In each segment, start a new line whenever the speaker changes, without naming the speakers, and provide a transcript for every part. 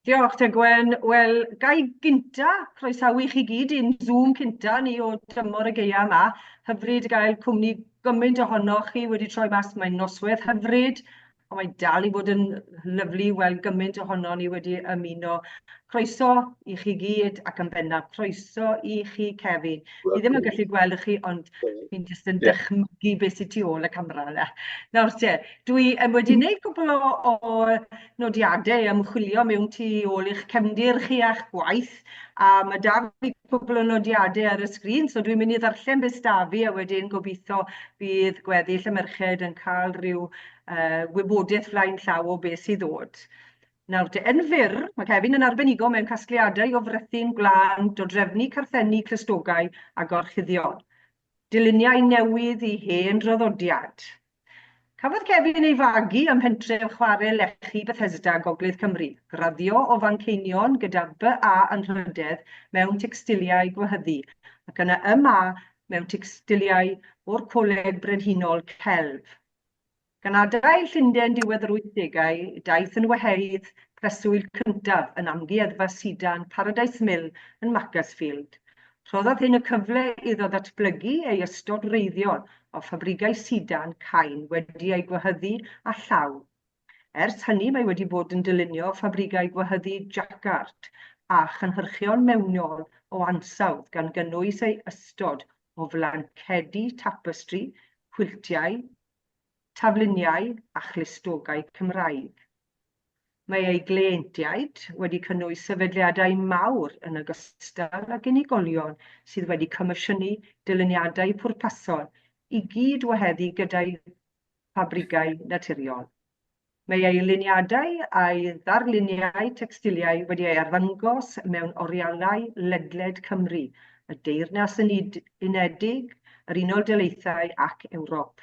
Diolch te Gwen. Wel, gai gynta, croesawu chi gyd i'n Zoom cynta ni o dymor y geia yma. Hyfryd gael cwmni gymaint ohonoch chi wedi troi mas. Mae'n noswaith hyfryd, ond mae dal i fod yn lyflu weld gymaint ohono ni wedi ymuno. Croeso i chi gyd ac yn bennaf croeso i chi Cefin. Fi ddim yn gallu gweld chi, ond fi'n jyst yn dychmygu beth sydd tu ôl y camera yna. Nawr te, dwi wedi gwneud cwbl o nodiadau ymchwilio mewn tu ôl i'ch cefndir chi a'ch gwaith, a mae da fi cwbl o nodiadau ar y sgrin, so dwi'n mynd i ddarllen beth da fi, a wedyn gobeithio bydd gweddill y merched yn cael rhyw wybodaeth flaen llaw o beth sydd ddod. Nawr, te yn fyr, mae Cefin yn arbenigo mewn casgliadau o frythu'n gwlân, dodrefnu carthenni clustogau a gorchuddio. Dyluniau newydd i hen draddodiad. Cafodd Cefin ei fagu ym pentref chwarae lechi Bethesda Gogledd Cymru, graddio o Fanceinion gyda BA yn Rhydedd mewn tecstiliau gwehyddu, ac yna YMA mewn tecstiliau o'r Coleg Brenhinol Celf. Gan adael Llundain diwedd yr 80au, daeth yn weheidd preswyl cyntaf yn amgueddfa sidan Paradise Mill yn Macclesfield. Rhoddodd hyn y cyfle iddo ddatblygu ei ystod wreiddiol o ffabrigau sidan Cain wedi ei gwehyddu a llaw. Ers hynny mae wedi bod yn dylunio ffabrigau gwehyddu Jacquard a chynhyrchion mewnol o ansawdd gan gynnwys ei ystod o flancedi tapestri, quiltiau, tafluniau a chlistogau Cymraeg. Mae ei gleintiaid wedi cynnwys sefydliadau mawr yn ogystal ag unigolion sydd wedi comisiynu dyluniadau pwrpasol i gyd weheddu gyda'i ffabrigau naturiol. Mae ei luniadau a'i ddarluniau tecstiliau wedi ei arddangos mewn orialau ledled Cymru, y Deyrnas Unedig, yr Unol Daleithiau ac Ewrop.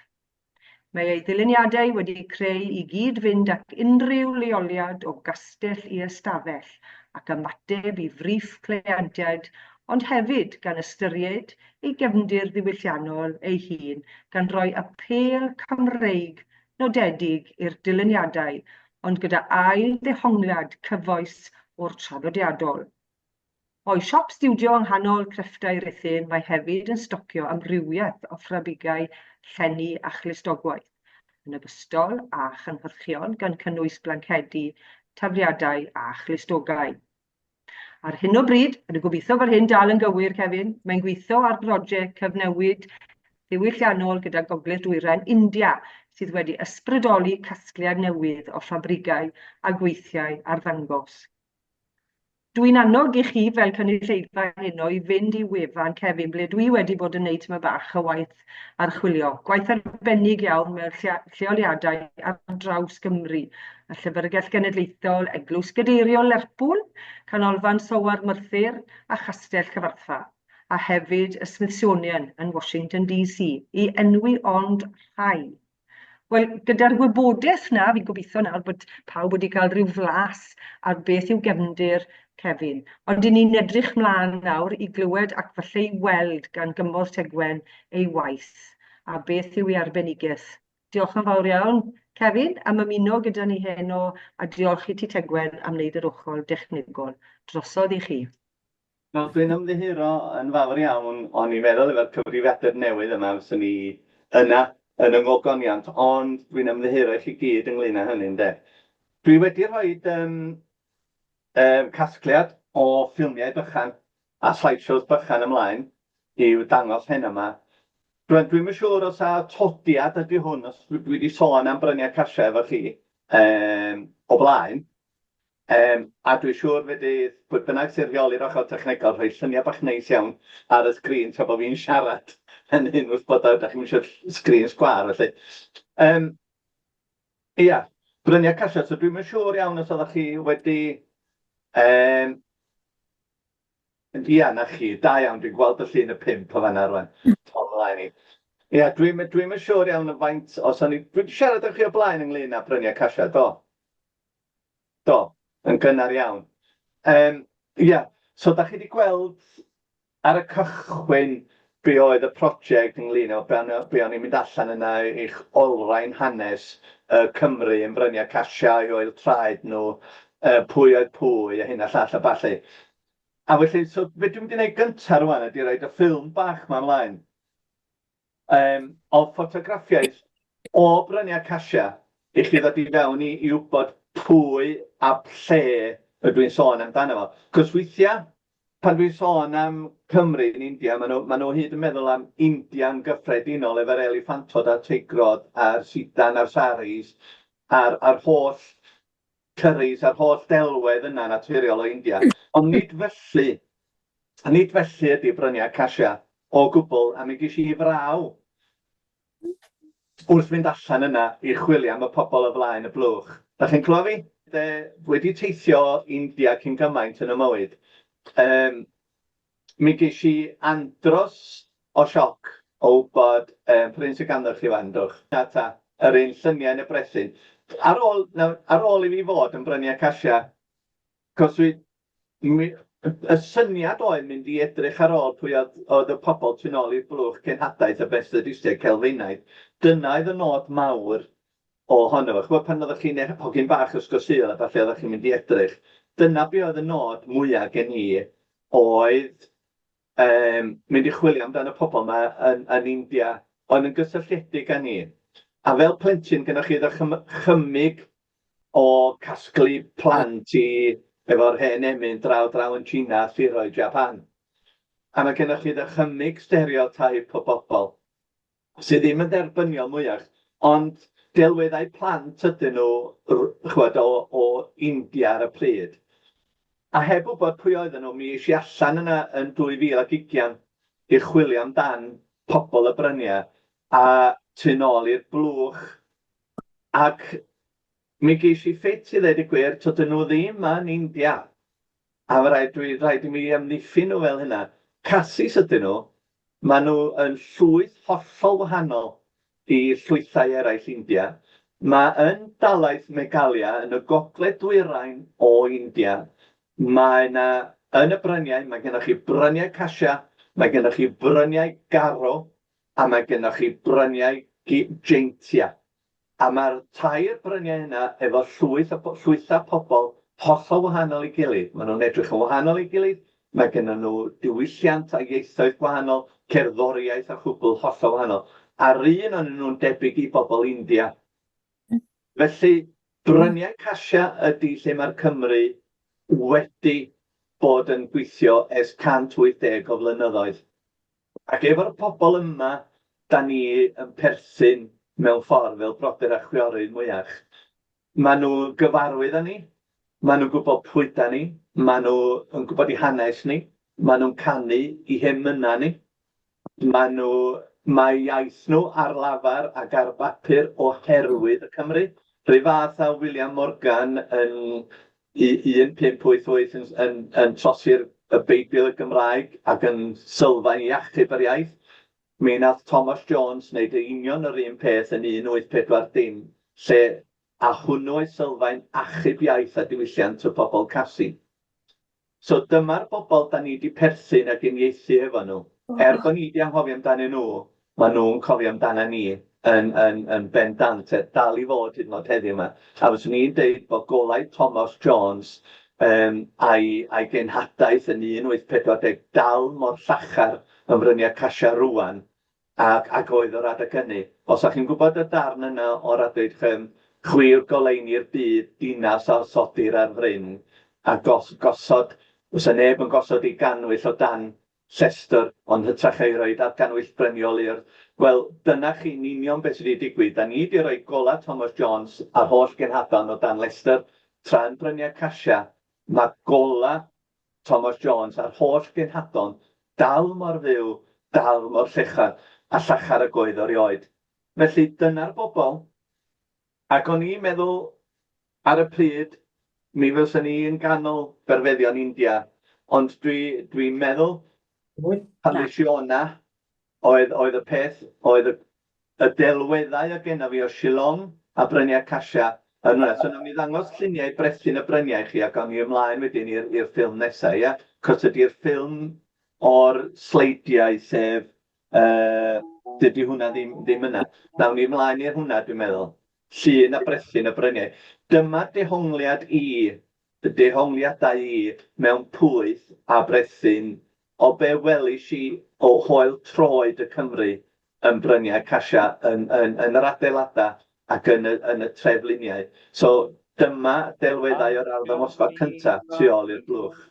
Mae ei ddyluniadau wedi creu i gyd fynd ac unrhyw leoliad o gastell i ystafell ac ymateb i frif cleientiaid, ond hefyd gan ystyried ei gefndir ddiwylliannol ei hun gan roi apêl Cymreig nodedig i'r dyluniadau, ond gyda ail ddehongliad cyfoes o'r traddodiadol. O'i siop stiwdio yng nghanol crefftau Rhuthun, mae hefyd yn stocio amrywiaeth o ffrabigau llenni a chlistogwaith, yn ogystal a chynhyrchion gan cynnwys blancedi, tafliadau a chlistogau. Ar hyn o bryd, yn gobeithio bod hyn dal yn gywir, Cefin, mae'n gweithio ar brosiect cyfnewid ddiwylliannol gyda Gogledd Dwyrain India, sydd wedi ysbrydoli casgliad newydd o ffabrigau a gweithiau arddangos. Dwi'n annog i chi fel cynulleidfa heno i fynd i wefan Cefin, ble dwi wedi bod yn neud yma bach o waith archwilio. Gwaith arbennig iawn mewn lleoliadau ar draws Gymru. Y Llyfrgell Genedlaethol, Eglwys Gadeiriol Lerpwl, Canolfan Sowar Merthyr a Chastell Cyfarthfa, a hefyd y Smithsonian yn Washington DC, i enwi ond rhai. Wel, gyda'r wybodaeth na, fi'n gobeithio nawr bod pawb wedi cael rhyw flas ar beth yw gefndir Cefin. Ond ni'n edrych mlaen nawr i glywed ac falle i weld gan Gymorth Tegwen ei waith a beth yw ei arbenigedd. Diolch yn fawr iawn, Cefin, am ymuno gyda ni heno, a diolch i ti Tegwen am wneud yr ochr dechnegol. Drosodd i chi.
Wel, dwi'n ymddihiro yn fawr iawn, o'n i'n meddwl efo'r cyfrifiadur newydd yma, fyswn ni yna yn yng Ngogoniant, ond dwi'n ymddihiro i chi gyd ynglyn â hynny, ynde. Dwi wedi rhoi casgliad o ffilmiau bychan a slideshows bychan ymlaen i'w dangos hyn yma. Dwi'n yn siŵr os a todiad ydy hwn, os dwi wedi sôn am bryniau Casia efo chi o blaen, a dwi'n siŵr fydd pwy bynnag sy'n rheoli'r ochr technegol rhoi lluniau bach neis iawn ar y sgrin tra bod fi'n siarad yn hyn wrth bod ydych chi'n eisiau sgrin sgwar, felly. Ia, bryniau Casia, so dwi'n yn siŵr iawn os oeddech chi wedi ia, na chi, da iawn, dwi'n gweld y llun y 5 o fanna rwan. Ia, dwi'n yn siŵr iawn y faint, dwi wedi siarad â chi o blaen ynglyn â bryniau Casia, do? Do, yn gynnar iawn. Ia, so da chi wedi gweld ar y cychwyn be oedd y prosiect ynglyn â be o'n i'n mynd allan yna i'ch olrhain hanes Cymru yn bryniau Casia, i oel traed nhw, pwy oedd pwy a hyn a llall a ballu. A felly, so be dwi'n mynd i wneud gyntaf rwan ydy roed y ffilm bach ma ymlaen o ffotograffiaeth o Bryniau Casia i chi ddod i fewn i wybod pwy a lle ydw i'n sôn amdano fo. Cos weithiau, pan dwi'n sôn am Cymru yn India, maen nhw hyd yn meddwl am India'n gyffredinol efo'r eliffantod a'r teigrod a'r sidan a'r saris a'r holl cyrris a'r holl delwedd yna naturiol o India. Ond nid felly ydy Bryniau Casia o gwbl, a mi ges i fraw wrth fynd allan yna i chwilio am y pobl o flaen y blwch. Da chi'n clywed fi? Wedi teithio India cyn gymaint yn y mywyd. Mi ges i andros o sioc o wybod pryn sy'n ganddo chi fandwch. Yr un lluniau yn y bresyn. Ar ôl i fi fod yn Bryniau Casia, cos y syniad oedd mynd i edrych ar ôl pwy oedd y pobl tu nôl i'r blwch cenhadaeth y Bethesda Celfinaidd. Dyna oedd y nod mawr ohono fo. Chwbod pan oeddech chi'n hogyn bach ysgosul a falle oeddech chi'n mynd i edrych. Dyna be oedd y nod mwyaf gen i oedd mynd i chwilio amdano pobl yma yn India oedd yn gysylltiedig â ni. A fel plentyn gynnwch chi ddychymyg o casglu plant efo'r hen emyn draw yn China, Siroedd, Japan. A mae gennych chi ddychymyg stereotype o bobl sydd ddim yn derbyniol mwyach, ond delweddau plant ydyn nhw o India ar y pryd. A heb wybod pwy oedden nhw, mi eisiau allan yna yn 2020 i chwilio amdan pobl y Bryniau a tu nôl i'r blwch. Ac mi ges i ffit i ddweud y gwir, tydyn nhw ddim yn India. A rhaid i mi amddiffyn nhw fel hynna. Cassis ydyn nhw, maen nhw yn llwyth hollol wahanol i llwythau eraill India. Mae yn dalaith Megalia yn y gogledd dwyrain o India. Mae yna yn y Bryniau, mae gennych chi Bryniau Casia, mae gennych chi Bryniau Garo, a mae gennych chi Bryniau Jeintia. A mae'r tair Bryniau yna efo llwyth a pobl hollol wahanol i gilydd. Maen nhw'n edrych yn wahanol i gilydd. Mae gennym nhw diwylliant a ieithoedd gwahanol, cerddoriaeth a chwbl hollol wahanol. A'r un o'n nhw'n debyg i bobl India. Felly, Bryniau Casia ydy lle mae'r Cymru wedi bod yn gweithio ers 180 o flynyddoedd. Ac efo'r pobl yma, da ni yn perthyn mewn ffordd fel brodyr a chwiorydd mwyach. Maen nhw gyfarwydd â ni, maen nhw'n gwybod pwy da ni, maen nhw yn gwybod i hanes ni, maen nhw'n canu i hymyna ni, mae iaith nhw ar lafar ac ar bapur oherwydd y Cymru. Rhyw fath a William Morgan yn 1588 yn trosi'r Beibl y Gymraeg ac yn sylfaen i achub yr iaith. Mi nath Thomas Jones wneud union yr un peth yn 1840, lle a hwnnw oedd sylfaen achub iaith a diwylliant y bobl Casi. So dyma'r bobl da ni wedi perthyn ac uniaethu efo nhw. Bod ni wedi anghofio amdanyn nhw, maen nhw'n cofio amdana ni yn bendant, dal i fod hyd yn oed heddiw yma. A fyswn i'n deud bod golau Thomas Jones a'i genhadaeth yn 1840 dal mor llachar yn Bryniau Casia rwan ac oedd o'r adeg hynny. Os ydych chi'n gwybod y darn yna o'r adeg chwir goleini'r byd, dinas a sodir ar fryn, a gosod, fysa neb yn gosod ei ganwyll o dan llestr, ond hytrach ei roed ar ganwyll bryniol i'r. Wel, dyna chi'n union beth sydd wedi digwydd. Da ni wedi rhoi gola Thomas Jones a'r holl genhadon o dan Leicester tra'n Bryniau Casia. Mae gola Thomas Jones a'r holl genhadon dal mor fyw, dal mor llechan a llachar y goedd o'r ioed. Felly dyna'r bobl. Ac o'n i'n meddwl ar y pryd, mi fyswn ni yn ganol berfeddion India, ond dwi'n meddwl pan nes i o'na, oedd y peth, oedd y delweddau o genna fi o Shillong a Bryniau Casia yn yna. So nawn ni ddangos lluniau brethyn y Bryniau chi ac o'n i ymlaen wedyn i'r ffilm nesaf, ia? Cos ydy'r ffilm o'r sleidiau sef, dydy hwnna ddim yna. Nawn ni ymlaen i'r hwnna, dwi'n meddwl. Llun a brethyn y Bryniau. Dyma dehongliad i y dehongliadau I mewn pwyth a brethyn o be welis I o hoel troed y Cymru yn Bryniau Casia yn yr adeiladau ac yn y trefluniau. So dyma delweddau o'r arddangosfa cyntaf tu ôl i'r blwch.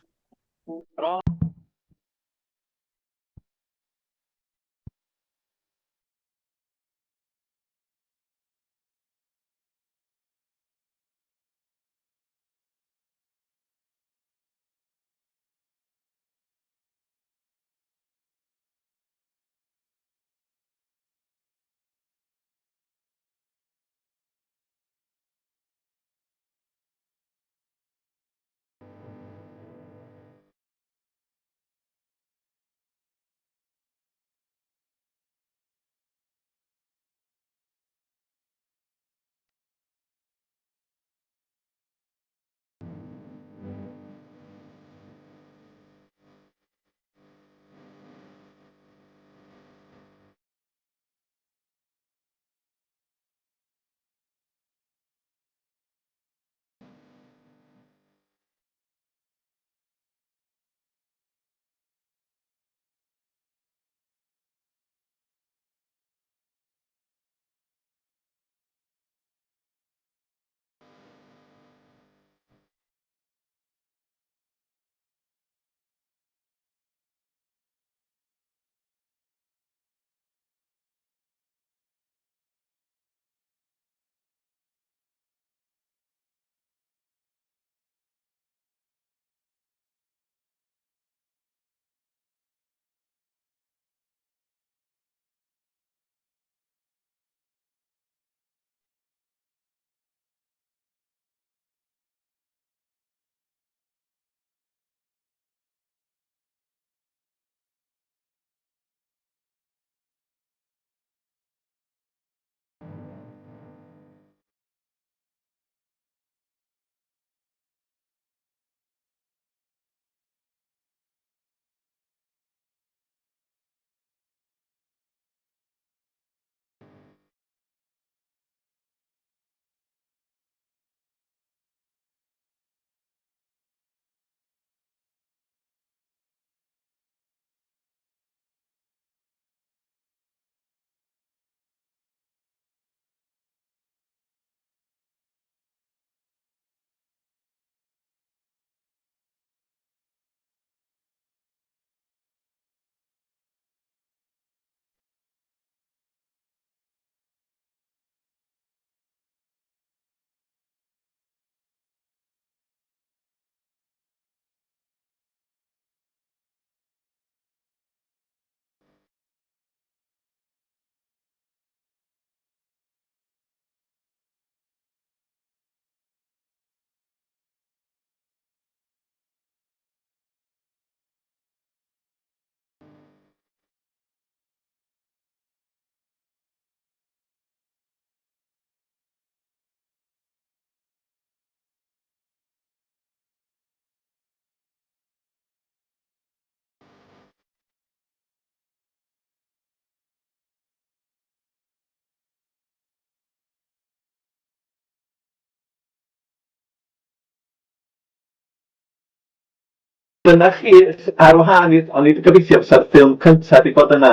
Dyna chi ar wahân, o'n i wedi gobeithio fysa'r ffilm cyntaf wedi bod yna,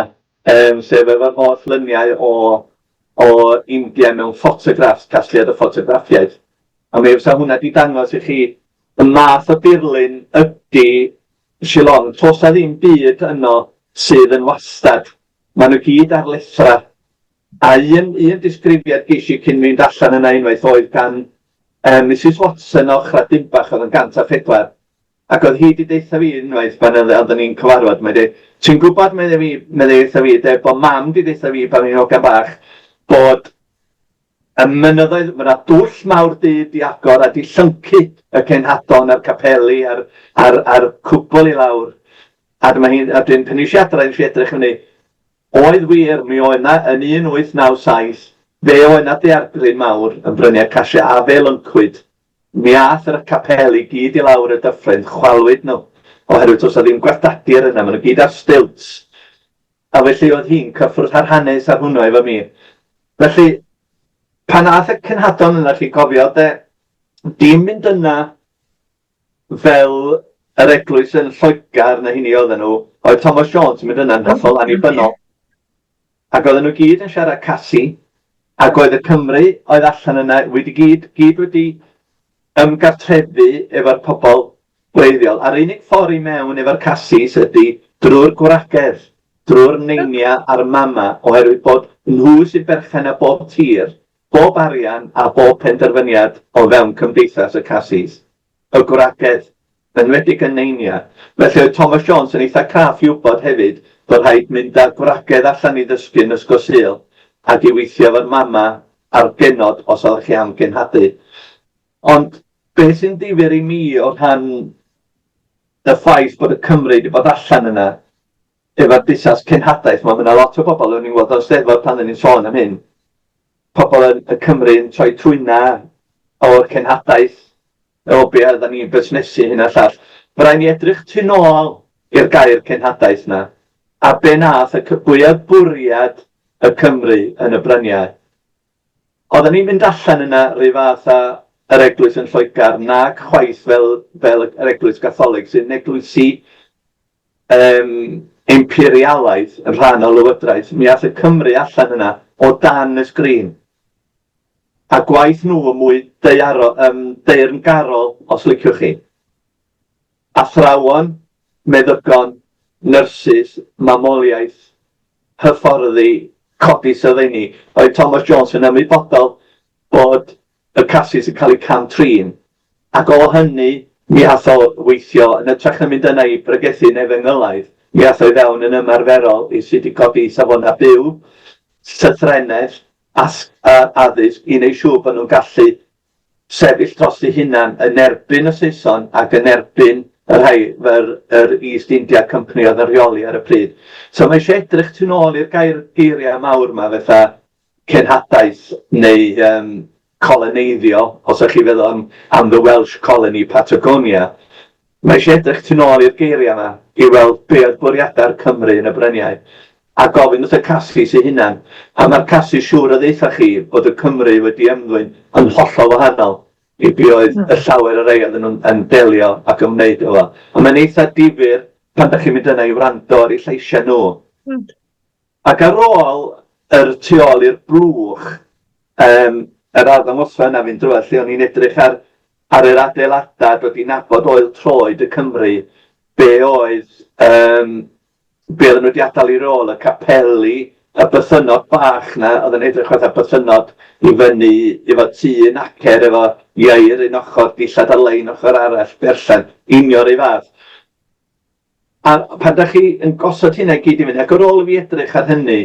sef efo'r holl luniau o India mewn ffotograffs, casgliad o ffotograffiaeth. A mi fysa hwnna wedi dangos I chi y math o dirlun ydy Shillong. Tos na ddim byd yno sydd yn wastad. Maen nhw gyd ar lithra. A un disgrifiad ges I cyn mynd allan yna unwaith oedd gan Mrs Watson o Chradinbach oedd yn 104. Ac oedd hi wedi deitha fi unwaith pan oedden ni'n cyfarfod, mae dweud, ti'n gwybod mae deitha fi, bod mam wedi deitha fi pan ni'n hogan bach, bod y mynyddoedd, mae'na dwll mawr di agor a di llyncu y cenhadon a'r capeli a'r cwbl I lawr. A dwi'n pan eisiau adra, eisiau edrych yn ei, oedd wir, mi oedd yna yn 1897, fe oedd yna deargryn mawr yn Bryniau Casia a fe lyncwyd. Mi ath yr capeli gyd I lawr y dyffryn, chwalwyd nhw, oherwydd os oedd ddim gwardadur yna, maen nhw gyd ar stilts. A felly oedd hi'n cyffwrdd ar hanes ar hwnnw efo mi. Felly, pan ath y cenhadon yna chi cofio, dim mynd yna fel yr eglwys yn Lloegr na hynny oedden nhw, oedd Thomas Jones yn mynd yna'n hollol annibynnol. Ac oedden nhw gyd yn siarad Cassi, ac oedd y Cymru oedd allan yna wedi gyd wedi ymgartrefu efo'r pobl gwreiddiol. A'r unig ffordd i mewn efo'r Cassis ydy drwy'r gwragedd, drwy'r neinia a'r mama, oherwydd bod nhw sy'n berchen a bob tir, bob arian a bob penderfyniad o fewn cymdeithas y Cassis. Y gwragedd, yn wedig yn neinia. Felly oedd Thomas Jones yn eitha craff i wybod hefyd bod rhaid mynd â gwragedd allan i ddysgu yn Ysgol Sul ac i weithio efo'r mama ar genod os oeddech chi am genhadu. Ond beth sy'n difyr i mi o rhan y ffaith bod y Cymru wedi bod allan yna efo'r busnes cenhadaeth, mae yna lot o bobl yn gweld o'n steddfod pan ni'n sôn am hyn. Pobl yn y Cymru yn troi trwyna o'r cenhadaeth o be oedden ni'n busnesu hyn a llall. Mae rhaid ni edrych tu nôl i'r gair cenhadaeth yna a be nath y fwyaf bwriad y Cymru yn y bryniau. Oedden ni'n mynd allan yna rhy fath yr eglwys yn Lloegr nag chwaith fel yr eglwys Gatholig sy'n eglwysi imperialaidd yn rhan o lywodraeth. Mi ath y Cymru allan yna o dan y sgrin. A gwaith nhw yn mwy deyrngarol, os liciwch chi. Athrawon, meddygon, nyrsys, mamoliaeth, hyfforddi, codi sylfaeni. Oedd Thomas Jones yn ymwybodol bod y Cassis yn cael ei camtrin. Ac o hynny, mi ath o weithio yn ytrach na mynd yna i bregethu Efengylaidd. Mi ath o i fewn yn ymarferol i sydd wedi codi safona byw, llythrenedd, addysg i wneud siŵr bod nhw'n gallu sefyll dros eu hunan yn erbyn y Saeson ac yn erbyn yr East India Company oedd yn rheoli ar y pryd. So mae eisiau edrych tu nôl i'r geiriau mawr yma fatha cenhadaeth neu coloneiddio, os ydych chi feddwl am the Welsh colony Patagonia. Mae eisiau edrych tu nôl i'r geiriau yma i weld be oedd bwriadau'r Cymru yn y bryniau. A gofyn wrth y Cassis eu hunan. A mae'r Cassis siŵr o ddeitha chi bod y Cymru wedi ymddwyn yn hollol wahanol i be oedd y llawer o rei oedden nhw'n delio ac ymwneud efo. A mae'n eitha difyr pan ydych chi'n mynd yna i wrando ar eu lleisiau nhw. Ac ar ôl yr tu ôl i'r blwch, yr arddangosfa yna fi'n drwedd lle o'n i'n edrych ar yr adeiladau wedi nabod oel troed y Cymru, be oedden nhw wedi adael i rôl y capeli, y bythynod bach na, oedd yn edrych fatha bythynod i fyny efo tŷ yn acer efo ieir un ochr, dillad ar lein ochr arall, berllen, union ei fath. A pan da chi yn gosod hynna i gyd i fyny, ac ar ôl i fi edrych ar hynny,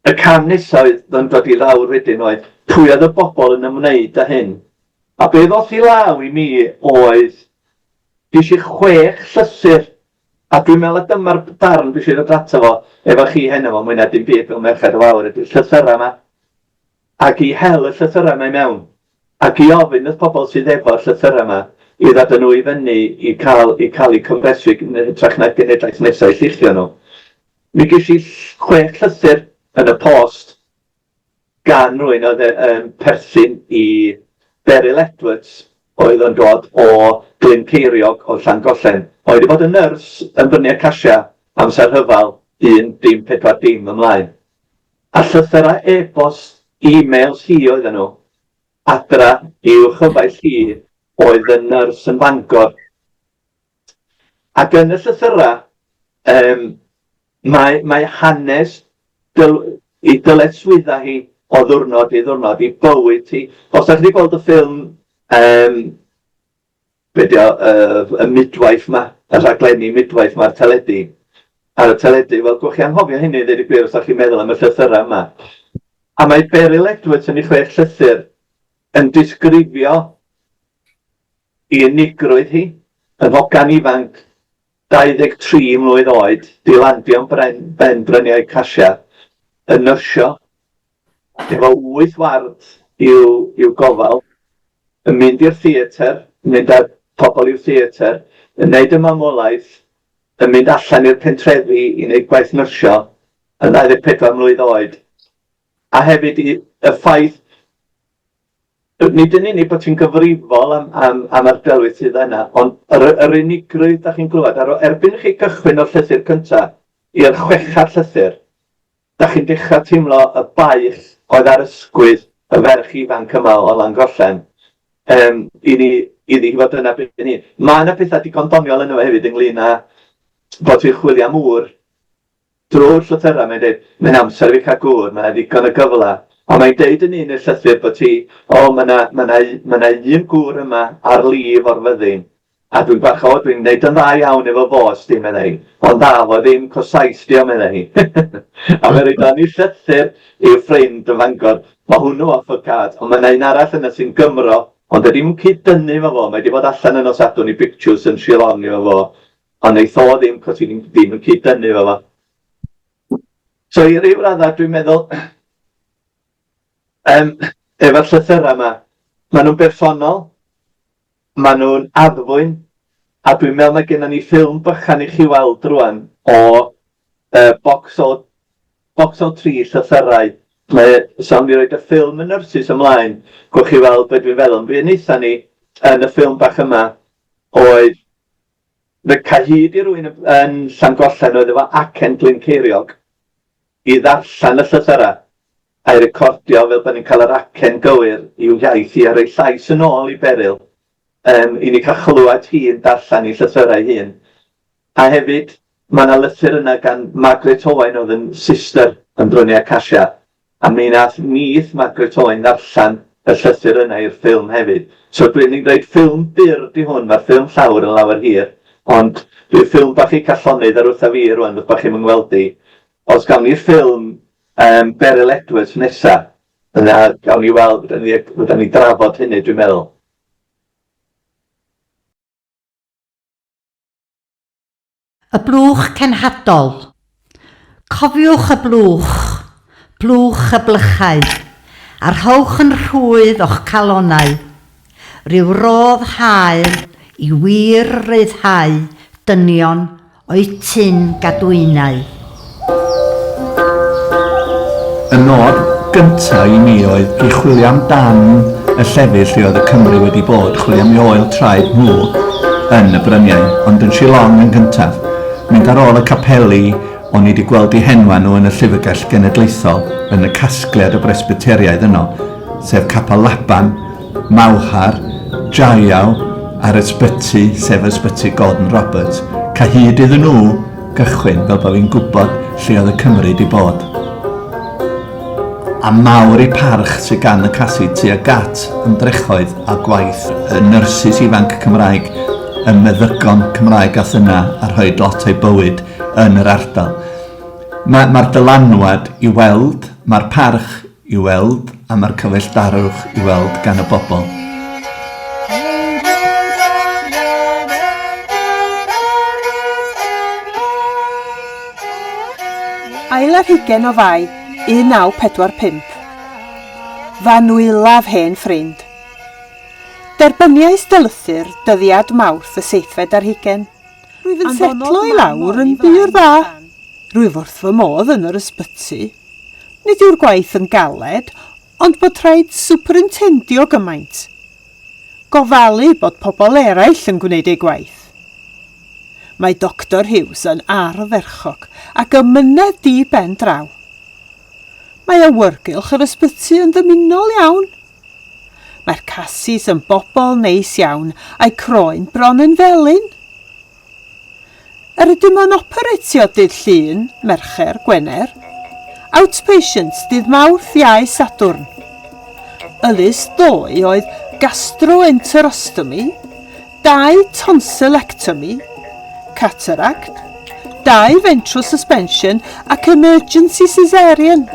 y cam nesoedd yn dod i lawr wedyn oedd pwy oedd y bobl yn ymwneud â hyn. A be ddoth i law i mi oedd, ges i 6 llythyr. A dwi'n meddwl y dyma'r darn dwi'n siŵr o data fo efo chi heno fo mwy na dim byd fel Merched y Fawr ydy'r llythyrau yma. Ac i hel y llythyrau yma i mewn. Ac i ofyn y pobl sydd efo'r llythyrau yma i ddod nhw i fyny i cael eu cofresu trach na genedlaeth nesaf i lluchio nhw. Mi ges i 6 llythyr yn y post gan rwy'n oedd yn perthyn i Beryl Edwards oedd yn dod o Glyn Ceiriog o Llangollen. Oedd wedi bod yn nyrs yn Bryniau Casia amser hyfal 1-dim-4-dim ymlaen. A llythyrau e-bost, e-mails hi oedden nhw, adra i'w chyfaill hi oedd yn nyrs yn Fangor. Ac yn y llythyrau, mae hanes i dyletswydda hi o ddwrnod i ddwrnod, i bywyd hi. Os ydych chi wedi gweld y ffilm y midwife ma, y rhaglenni midwife ma'r teledu. Ar y teledu, wel, gwch chi anghofio hynny ddweud y gwir os ydych chi'n meddwl am y llythyrau yma. A mae Beryl Edwards yn ei 6 llythyr yn disgrifio i unigrwydd hi, yn hogan ifanc, 23 mlwydd oed, di landio'n ben Bryniau Casia, yn nyrsio, efo 8 ward i'w gofal, yn mynd i'r theatr, yn mynd â'r pobl i'w theatr, yn neud y mamolaeth, yn mynd allan i'r pentrefi i wneud gwaith nyrsio, yn 24 mlwydd oed. A hefyd y ffaith nid yn unig bod ti'n gyfrifol am yr delwedd sydd yna, ond yr unigrwydd da chi'n glywed, erbyn chi gychwyn o'r llythyr cyntaf i'r chwechad llythyr, da chi'n dechrau teimlo y baich oedd ar ysgwydd y ferch ifanc yma o Langollen i ni fod yna beth ni. Mae yna pethau digon doniol yno hefyd ynglyn â bod fi'n chwilio am ŵr drwy'r llythyrau, mae'n dweud, mae'n amser fi cael gŵr, mae'n ddigon y gyfle. A mae'n deud yn un i'r llythyr bod ti, mae yna un gŵr yma ar lif o'r fyddin. A dwi'n bach o, dwi'n gwneud yn dda iawn efo fos, di meddwl hi. Ond da, fo ddim cosais di o meddwl hi. A mae'n rhaid o'n i llythyr i'w ffrind y Fangor. Mae hwnnw off y card. Ond mae'n un arall yna sy'n Gymro. Ond ddim cyd-dynnu efo fo. Mae wedi bod allan yn os adwn i pictures yn Shillong efo fo. Ond neith o ddim, cos ddim yn cyd-dynnu efo fo. So i ryw raddau dwi'n meddwl, efo'r llythyrau yma, maen nhw'n bersonol, maen nhw'n addfwyn, a dwi'n meddwl mae gennym ni ffilm bychan i chi weld rwan o bocs o 3 llythyrau. So ni roed y ffilm yn nyrsys ymlaen, gwch chi weld beth dwi'n feddwl. Fe wnaethon ni yn y ffilm bach yma oedd cael hyd i rywun yn Llangollen oedd efo acen Glyn Ceiriog i ddarllen y llythyrau a'i recordio fel bod ni'n cael yr acen gywir i'w iaith i a rhoi llais yn ôl i Beryl i ni cael chlywed hi'n darllen i llythyrau hun. A hefyd, mae yna lythyr yna gan Margaret Owen oedd yn sister yn Bryni Acasia. A mi nath nith Margaret Owen ddarllen y llythyr yna i'r ffilm hefyd. So dwi'n ni'n dweud ffilm byr di hwn, mae'r ffilm llawr yn lawer hir. Ond dwi'n ffilm bach i callonydd ar wrth a fi rwan, beth bach chi'n ymweld i. Os gawn ni'r ffilm Beryl Edwards nesa, yna gawn ni weld, fydda ni drafod hynny dwi'n meddwl.
Y blwch cenhadol. Cofiwch y blwch, blwch y blychau, a'r hawch yn rhwydd o'ch calonnau. Ryw rodd hael i wir ryddhau dynion o'i tyn gadwynau.
Y nod gyntaf i mi oedd i chwilio amdan y llefydd lle oedd y Cymru wedi bod, chwilio am i oel traed nhw yn y Bryniau, ond yn Shillong yn gyntaf. Mynd ar ôl y capeli, o'n i wedi gweld eu henwa nhw yn y Llyfrgell Genedlaethol yn y casgliad o Bresbyteriaidd yno, sef Capel Laban, Mawhar, Jaiaw a'r ysbyty, sef ysbyty Gordon Roberts. Ca hyd iddyn nhw gychwyn fel bod fi'n gwybod lle oedd y Cymru wedi bod. A mawr i parch sydd gan y casid tuag at ymdrechoedd a gwaith y nyrsys ifanc Cymraeg, y meddygon Cymraeg ath yna a rhoi lot o'i bywyd yn yr ardal. Mae'r dylanwad i weld, mae'r parch i weld, a mae'r cyfeilldarwch i weld gan y bobl.
Ail ar 20 o Fai, 1945. Fan Wylaf hen ffrind. Derbyniais dylythyr dyddiad Mawrth y 7 ar 20. Rwyf yn setlo i lawr yn byr dda. Rwyf wrth fy modd yn yr ysbyty. Nid yw'r gwaith yn galed, ond bod rhaid superintendio gymaint. Gofalu bod pobl eraill yn gwneud ei gwaith. Mae Dr Hughes yn arferchog ac ymynedd di ben draw. Mae awyrgylch yr ysbyty yn ddymunol iawn. Mae'r casis yn bobl neis iawn a'i croen bron yn felyn. Yr ydym yn operatio dydd Llun, Mercher, Gwener. Outpatients dydd Mawrth, Iau, Sadwrn. Ylys 2 oedd gastroenterostomy, 2 tonsillectomy, cataract, 2 ventral suspension ac emergency caesarean.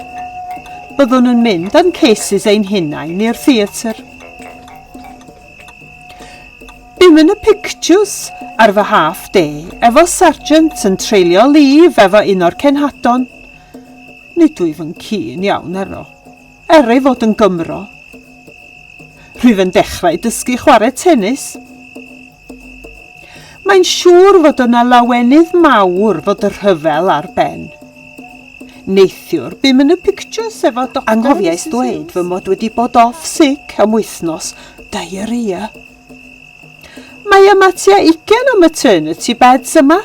Byddwn yn mynd yn cases ein hunain i'r theatr. Bym yn y pictures ar fy half day efo sergeant yn treulio lif efo un o'r cenhadon. Nid wyf yn cyn iawn ero, ei fod yn Gymro. Rwyf yn dechrau dysgu chwarae tennis. Mae'n siŵr fod yna lawenydd mawr fod y rhyfel ar ben. Neithiwr bym yn y pictures anxious efo doctor. Anghofiais dweud fy mod wedi bod off sick am wythnos diarrhea. Mae yma tua 20 o maternity beds yma.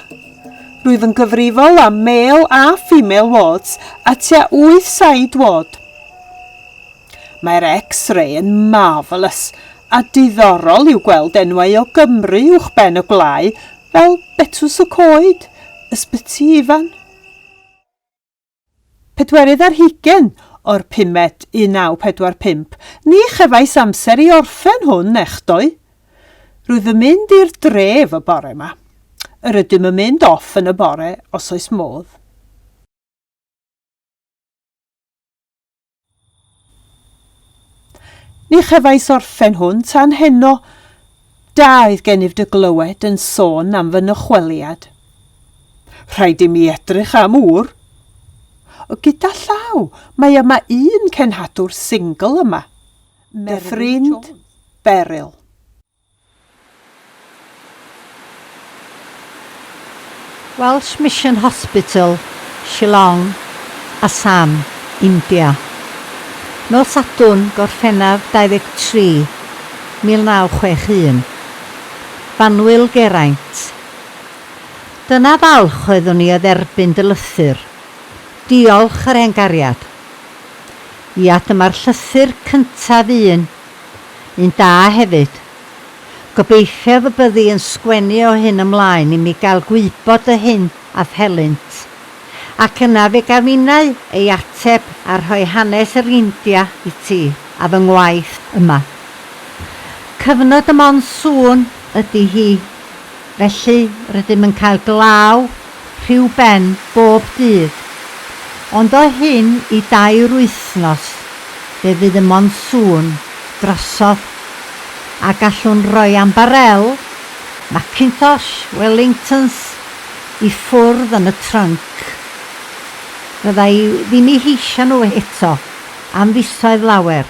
Rwyf yn gyfrifol am male a female wards a tua 8 side ward. Mae'r X-ray yn marvellous a diddorol i'w gweld enwau o Gymru uwch ben y gwlau fel Betws y Coed, Ysbyty Ifan. 40 o'r 5/1945, ni chefais amser i orffen hwn echdoi. Rwyf yn mynd i'r dref y bore yma. Yr ydym yn mynd off yn y bore os oes modd. Ni chefais orffen hwn tan heno. Da oedd gennyf dy glywed yn sôn am fy nychweliad. Rhaid i mi edrych am ŵr. Gyda llaw, mae yma un cenhadwr single yma. Dy ffrind Beryl.
Welsh Mission Hospital, Shillong, Assam, India. Nos Sadwrn, Gorffennaf 23, 1961. Fanwyl Geraint. Dyna falch oeddwn i o dderbyn dy lythyr. Diolch yr engariad. Ia, dyma'r llythyr cyntaf un da hefyd. Gobeithio fy byddi yn sgwennu o hyn ymlaen i mi gael gwybod y hyn a helynt. Ac yna fe gafinau ei ateb a rhoi hanes yr India i ti a fy ngwaith yma. Cyfnod y monsŵn ydy hi, felly rydym yn cael glaw rhyw ben bob dydd. Ond o hyn i 2 wythnos, fe fydd y monsŵn drosodd a gallwn rhoi am barel Macintosh Wellingtons i ffwrdd yn y trunk. Fyddai ddim i heisio nhw eto am fisoedd lawer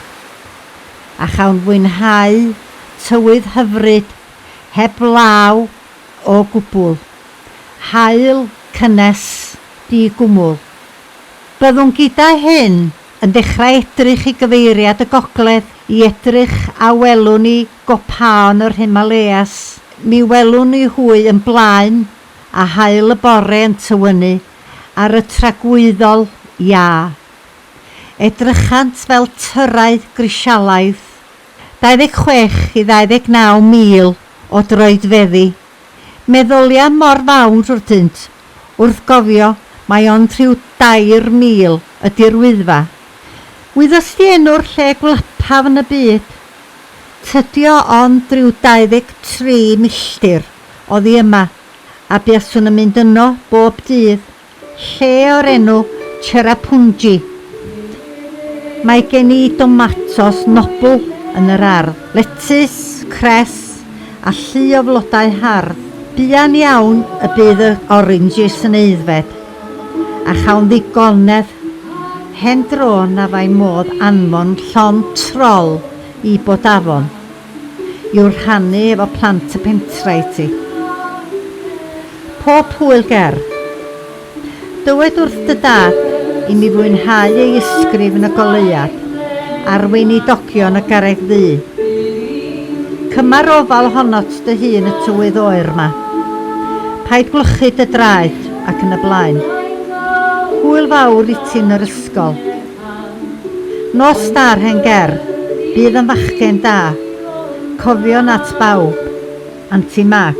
a chawn fwynhau tywydd hyfryd heb law o gwbl. Haul cynnes di gwmwl. Byddwn gyda hyn yn dechrau edrych i gyfeiriad y gogledd i edrych a welwn ni gopaon yr Himalayas. Mi welwn ni hwy yn blaen a haul y bore yn tywynu ar y tragwyddol ia. Edrychant fel tyrau grisialaeth. 26 i 29 mil o droedfeddi. Meddylia mor fawr wrthynt. Wrth gofio, mae ond rhyw 2,000 ydy'r Wyddfa. Wyddys di enw'r lle glapaf yn y byd. Tydio ond rhyw 23 milltir oddi yma a buaswn yn mynd yno bob dydd. Lle o'r enw Cherrapunji. Mae gen i domatos nobl yn yr ardd, letys, cres a llu o flodau hardd. Buan iawn y bydd y oranges yn eiddfed a chawn ddigonedd. Hen dro na fai modd anfon llon trol i Bodafon i'w rhannu efo plant y pentra i ti. Pob hwyl ger. Dywed wrth dy dad i mi fwynhau ei ysgrif yn y goleuad arwein i docio yn y garreg ddu. Cymar ofal honot dy hun y tywydd oer ma. Paid gwlychu dy draed ac yn y blaen. Hwyl fawr i ti yn yr ysgol. Nos dar hen ger, bydd yn fachgen da. Cofio nat bawb, Aunty Mac.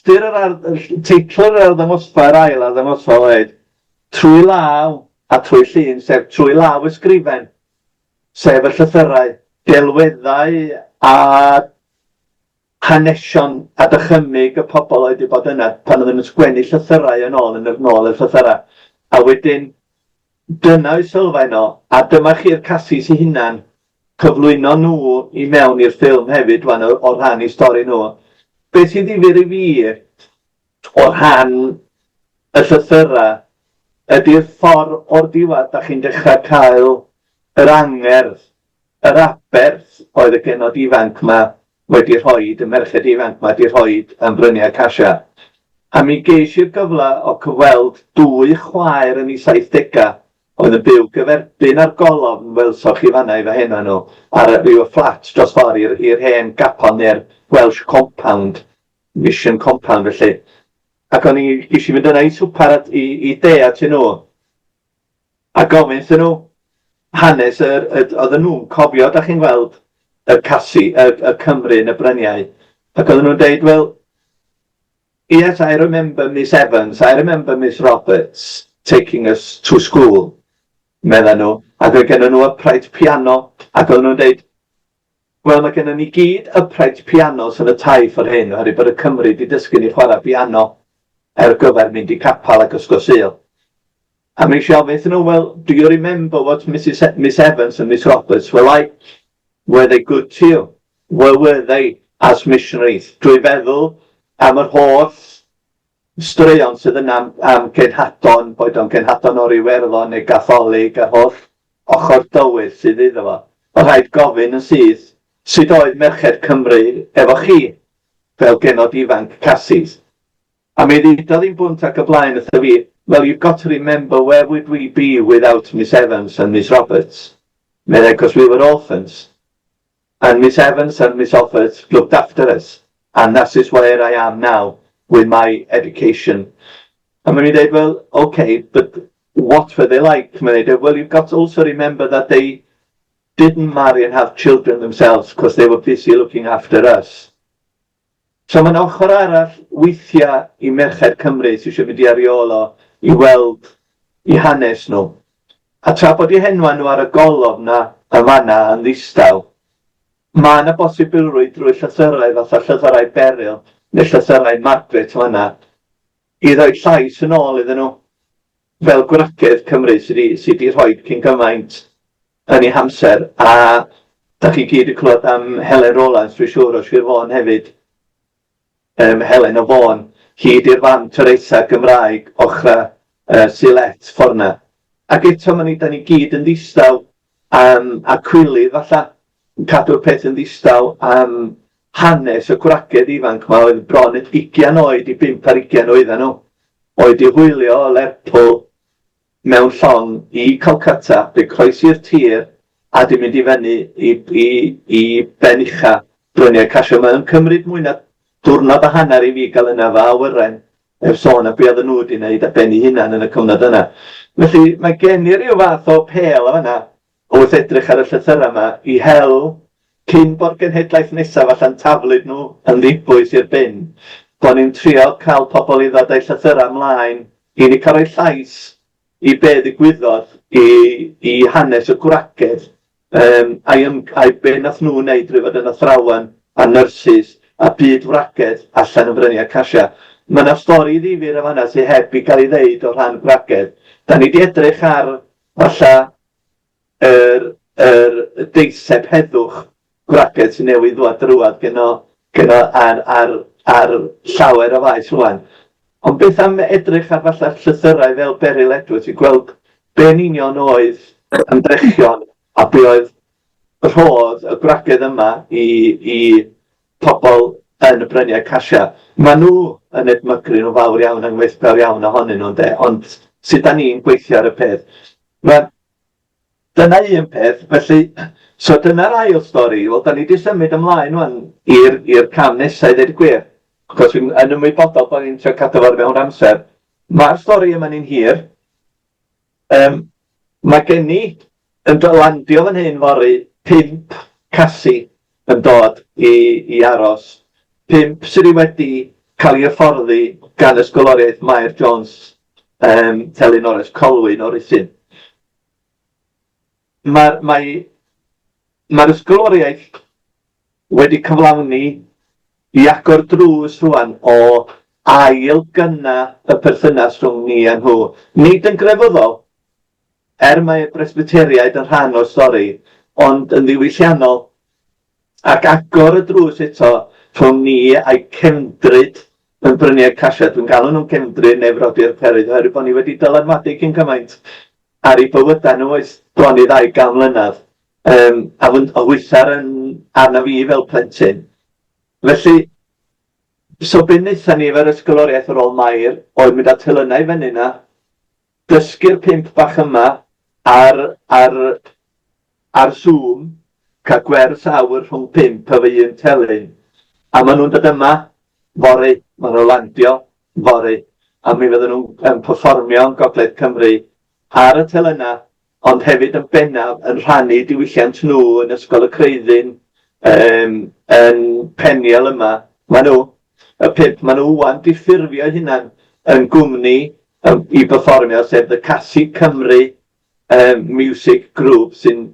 Teitl yr arddangosfa yr ail arddangosfa oedd Trwy Law a Trwy Llun, sef Trwy Law ysgrifen, sef y llythyrau, delweddau a hanesion a dychymyg y pobl oedd wedi bod yna pan oedden nhw'n sgwennu llythyrau yn ôl y llythyrau. A wedyn, dyna yw sylfaen o, a dyma chi'r Cassis eu hunan cyflwyno nhw i mewn i'r ffilm hefyd o rhan i stori nhw. Beth sy'n ddifyr i fi o rhan y llythyrau ydy'r ffordd o'r diwedd da chi'n dechrau cael yr angerdd, yr aberth oedd y genod ifanc yma wedi rhoid, y merched ifanc yma wedi rhoid yn Bryniau Casia. A mi geis i'r gyfle o cyfweld 2 chwaer yn ei 70au oedd yn byw gyferbyn ar golofn, welsoch chi fanna efo hynna nhw, ar ryw fflat dros ffordd i'r hen gapel neu'r Welsh Compound, Mission Compound felly. Ac o'n i eisiau mynd yna i swpar i de at nhw. A gofyn nhw hanes oedden nhw'n cofio, da chi'n gweld, y Cassi, y Cymru yn y Bryniau. Ac oedden nhw'n deud, well, yes, I remember Miss Evans, I remember Miss Roberts taking us to school, medden nhw. Ac oedd gen nhw upright piano, ac oedden nhw'n deud, wel, mae gen ni gyd upright pianos yn y taith o'r hyn, oherwydd bod y Cymru wedi dysgu ni chwarae piano gyfer mynd i capal ac ysgol Sul. A mi eisiau ofyn nhw, well, do you remember what Miss Evans and Miss Roberts were like? Were they good to you? Were they as missionaries? Dwi'n feddwl am yr holl straeon sydd yna am cenhadon, boed o'n cenhadon o'r Iwerddon neu Gatholig, a holl ochr dywydd sydd iddo fo. O rhaid gofyn yn syth, sut oedd Merched Cymru efo chi, fel genod ifanc Cassis. A mi ddidodd i'n bwynt ac y blaen wrtho fi, well, you've got to remember where would we be without Miss Evans and Miss Roberts? Because we were orphans. And Miss Evans and Miss Roberts looked after us. And that is where I am now with my education. And when he said, well, okay, but what were they like? And they said, well, you've got to also remember that they didn't marry and have children themselves because they were busy looking after us. So mae'n ochr arall weithiau i Merched Cymru sy'n eisiau mynd i ariolo i weld i hanes nhw. A tra bod i henwa nhw ar y golofn na y fanna yn ddistaw, mae yna bosibilrwydd drwy llythyrau fatha llythyrau Beryl neu llythyrau Margaret fan'na i ddoi llais yn ôl iddyn nhw fel gwragedd Cymru sydd wedi rhoi cyn gymaint yn ei hamser. A da chi gyd wedi clywed am Helen Rowlands, dwi'n siŵr o Sir Fôn hefyd. Helen o Fôn, hi di'r fam Teresa Gymraeg ochra Silet fforna. Ac eto da ni gyd yn ddistaw a cwilydd falla cadw'r peth yn ddistaw am hanes y gwragedd ifanc yma oedd bron 20 oed i 25 oedden nhw. Oedd i hwylio o Lerpwl mewn llong i Calcutta, bydd croesi'r tir a di mynd i fyny i Ben Ucha bryniau Casio. Mae'n cymryd mwy na diwrnod a hanner i fi gael yna fa awyren ef sôn a be oedden nhw wedi wneud a ben i hunan yn y cyfnod yna. Felly mae gen i ryw fath o pel o fanna wrth edrych ar y llythyrau yma i hel cyn bo'r genhedlaeth nesaf allan taflud nhw yn ddibwys i'r bin, bod ni'n trio cael pobl i ddod â'i llythyrau ymlaen i ni cael ei llais i be ddigwyddodd i hanes y gwragedd a'i be nath nhw wneud drwy fod yn athrawon a nyrsys a byd wragedd allan y Bryniau Casia. Mae yna stori ddifyr o fanna sydd heb i gael ei ddeud o rhan gwragedd. Da ni wedi edrych ar falla yr deiseb heddwch gwragedd sy'n newydd ddod drwad gyno ar llawer o faes rwan. Ond beth am edrych ar falla llythyrau fel Beryl Edwards i gweld be'n union oedd ymdrechion a be oedd rhodd y gwragedd yma i pobl yn y Bryniau Casia. Mae nhw yn edmygru nhw fawr iawn yng ngweithgar iawn ohonyn nhw, ond sut da ni'n gweithio ar y peth. Dyna un peth, felly, so dyna'r ail stori. Wel, da ni wedi symud ymlaen i'r cam nesau ddweud gwir. Achos yn ymwybodol bod ni'n trio cadw fod mewn amser. Mae'r stori yma'n un hir. Mae gen i yn landio fan hyn fori 5 casi yn dod i aros. 5 sydd wedi cael ei hyfforddi gan ysgoloriaeth Mair Jones, Telyn Norris Colwyn o Rhuthun. Mae'r ysgoloriaeth wedi cyflawni i agor drws rwan o ail gynna y perthynas rhwng ni a nhw. Nid yn grefyddol, mae Presbyteriaid yn rhan o'r stori, ond yn ddiwylliannol. Ac agor y drws eto rhwng ni a'i cefndryd yn Bryniau Casia. Dwi'n galw nhw'n cefndryd neu Frodi'r Perydd, oherwydd bod ni wedi dylanwadu cyn cymaint ar ei bywydau nhw oes bron i 20 mlynedd. A o wythar yn arna fi fel plentyn. Felly, so be wnaethon ni efo'r ysgoloriaeth ar ôl Mair oedd mynd at Helynau fyny yna, dysgu'r 5 bach yma ar Zoom, cael gwers awr rhwng 5 efo un telyn. A maen nhw'n dod yma fori, maen nhw'n landio fori, a mi fydden nhw'n perfformio yn Gogledd Cymru ar y telynau, ond hefyd yn bennaf yn rhannu diwylliant nhw yn Ysgol y Creuddyn, yn Peniel yma. Maen nhw, y 5, maen nhw wan di ffurfio hunan yn gwmni i perfformio, sef The Casi Cymru Music Group sy'n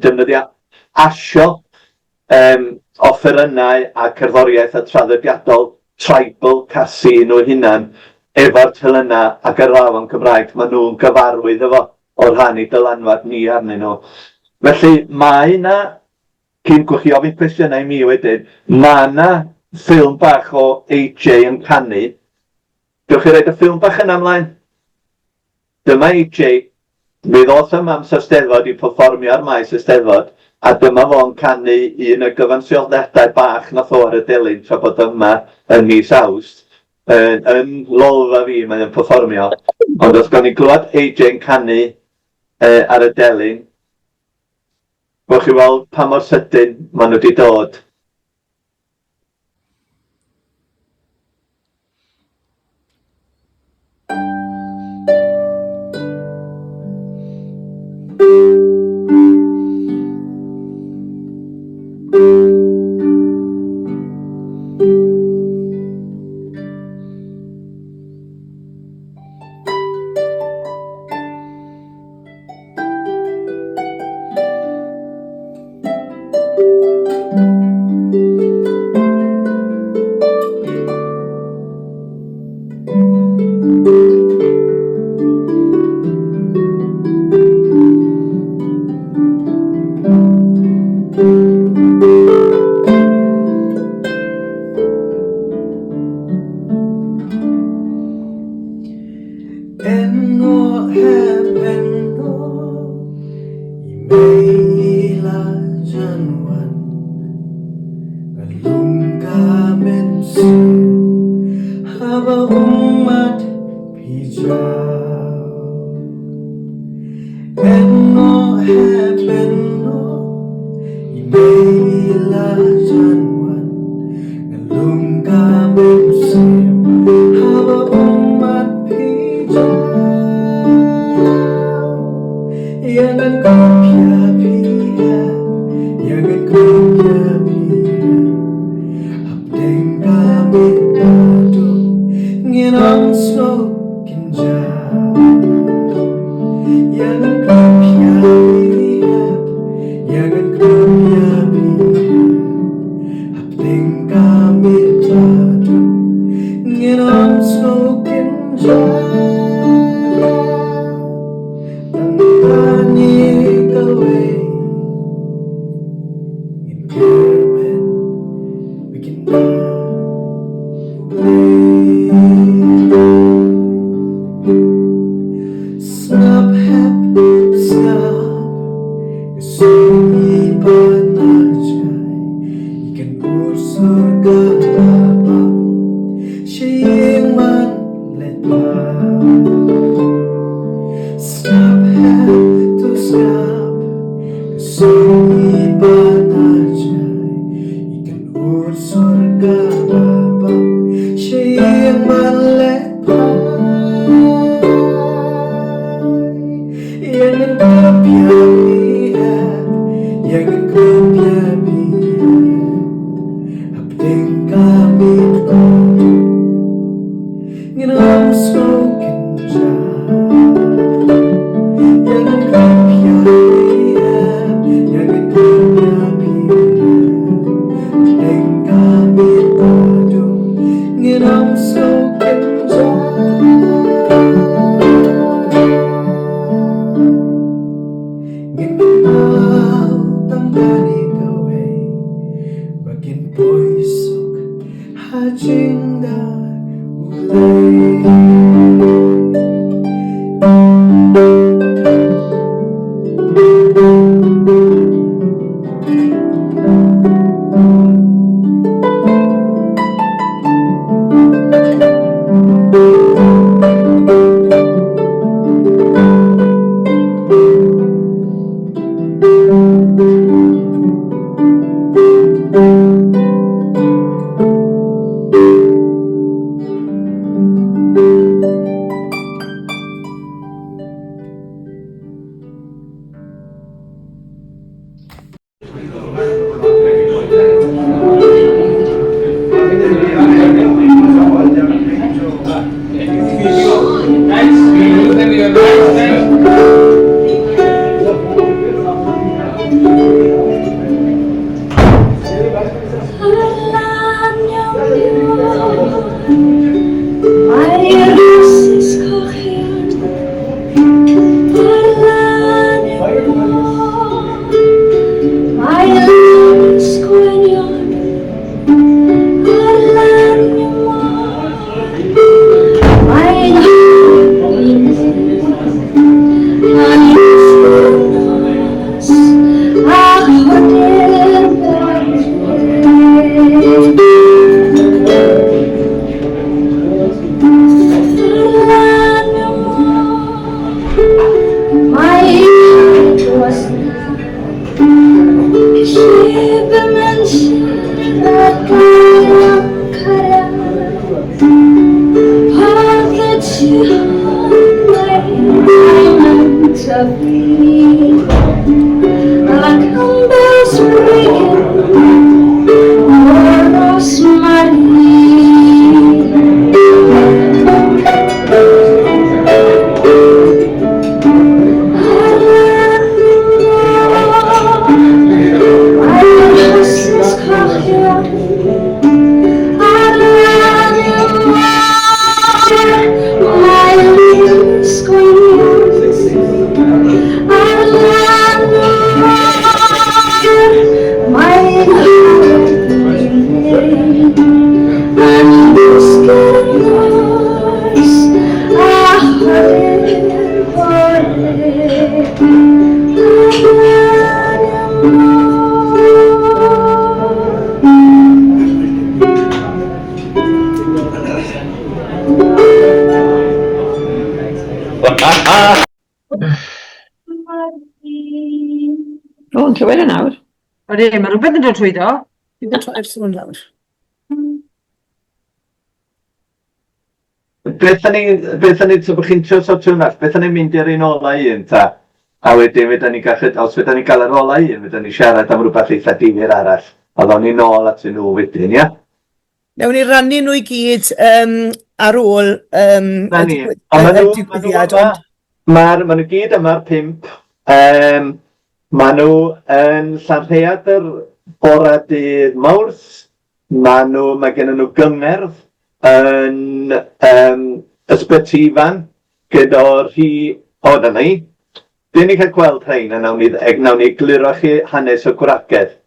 defnyddio asio offerynnau a cerddoriaeth a traddodiadol tribal Casi nhw hunan efo'r telynau ac yr afon Cymraeg. Maen nhw'n gyfarwydd efo o rhannu dylanwad ni arnyn nhw. Felly mae yna, cyn gwch chi ofyn cwestiynau mi wedyn, mae yna ffilm bach o AJ yn canu. Gewch chi roed y ffilm bach yna ymlaen? Dyma AJ, fe ddoth yma am Eisteddfod i perfformio ar maes Eisteddfod, a dyma fo'n canu un o gyfansoldadau bach nath o ar y delyn tra bod yma yn mis Awst. Yn lolfa fi mae'n perfformio, ond os gawn ni glwad AJ yn canu ar y delyn, gwch chi weld pa mor sydyn maen nhw wedi dod.
haba umat hijau eno hebeno imeila janwan ngalungga musim haba umat hijau jangan kau pihak jangan kau pihak abdeng kami padu nginang snokin jauh jangan kau pihak jangan kau pihak abdeng kami padu nginang snokin jauh Panik away in Carmen, we can Snap hap, snap Kesunyi panajai Ikan surga lapang Sying man letang Snap hap to snap Kesunyi panajai Ikan surga lapang Sying man letang Jangan kau pihak jangan kau pihak abdeng kami padu nginang smokin jauh jangan kau pihak jangan kau pihak abdeng kami padu nginang smokin jauh Tangani gawe bagian poisok hajing da ulay
Mae rhywbeth yn dod trwyddo.
Dwi'n troi'r sŵn lawr.
Beth yn ni, so bych chi'n trio sortio hwnna, beth yn ni'n mynd i'r un ola un ta? A wedyn fydda ni gallu, os fydda ni gael yr ola un, fydda ni siarad am rhywbeth eitha difyr arall. A ddawn ni nôl at nhw wedyn, ia?
Newn ni rannu nhw i gyd ar ôl
y
digwyddiad.
Maen nhw gyd yma'r 5. Maen nhw yn Llanrhead yr bore dydd Mawrth. Mae gen nhw gyngerdd yn Ysbyty Ifan gyda'r rhi o dyna ni. Dyn ni cael gweld rhain a nawn ni gliro chi hanes y gwragedd.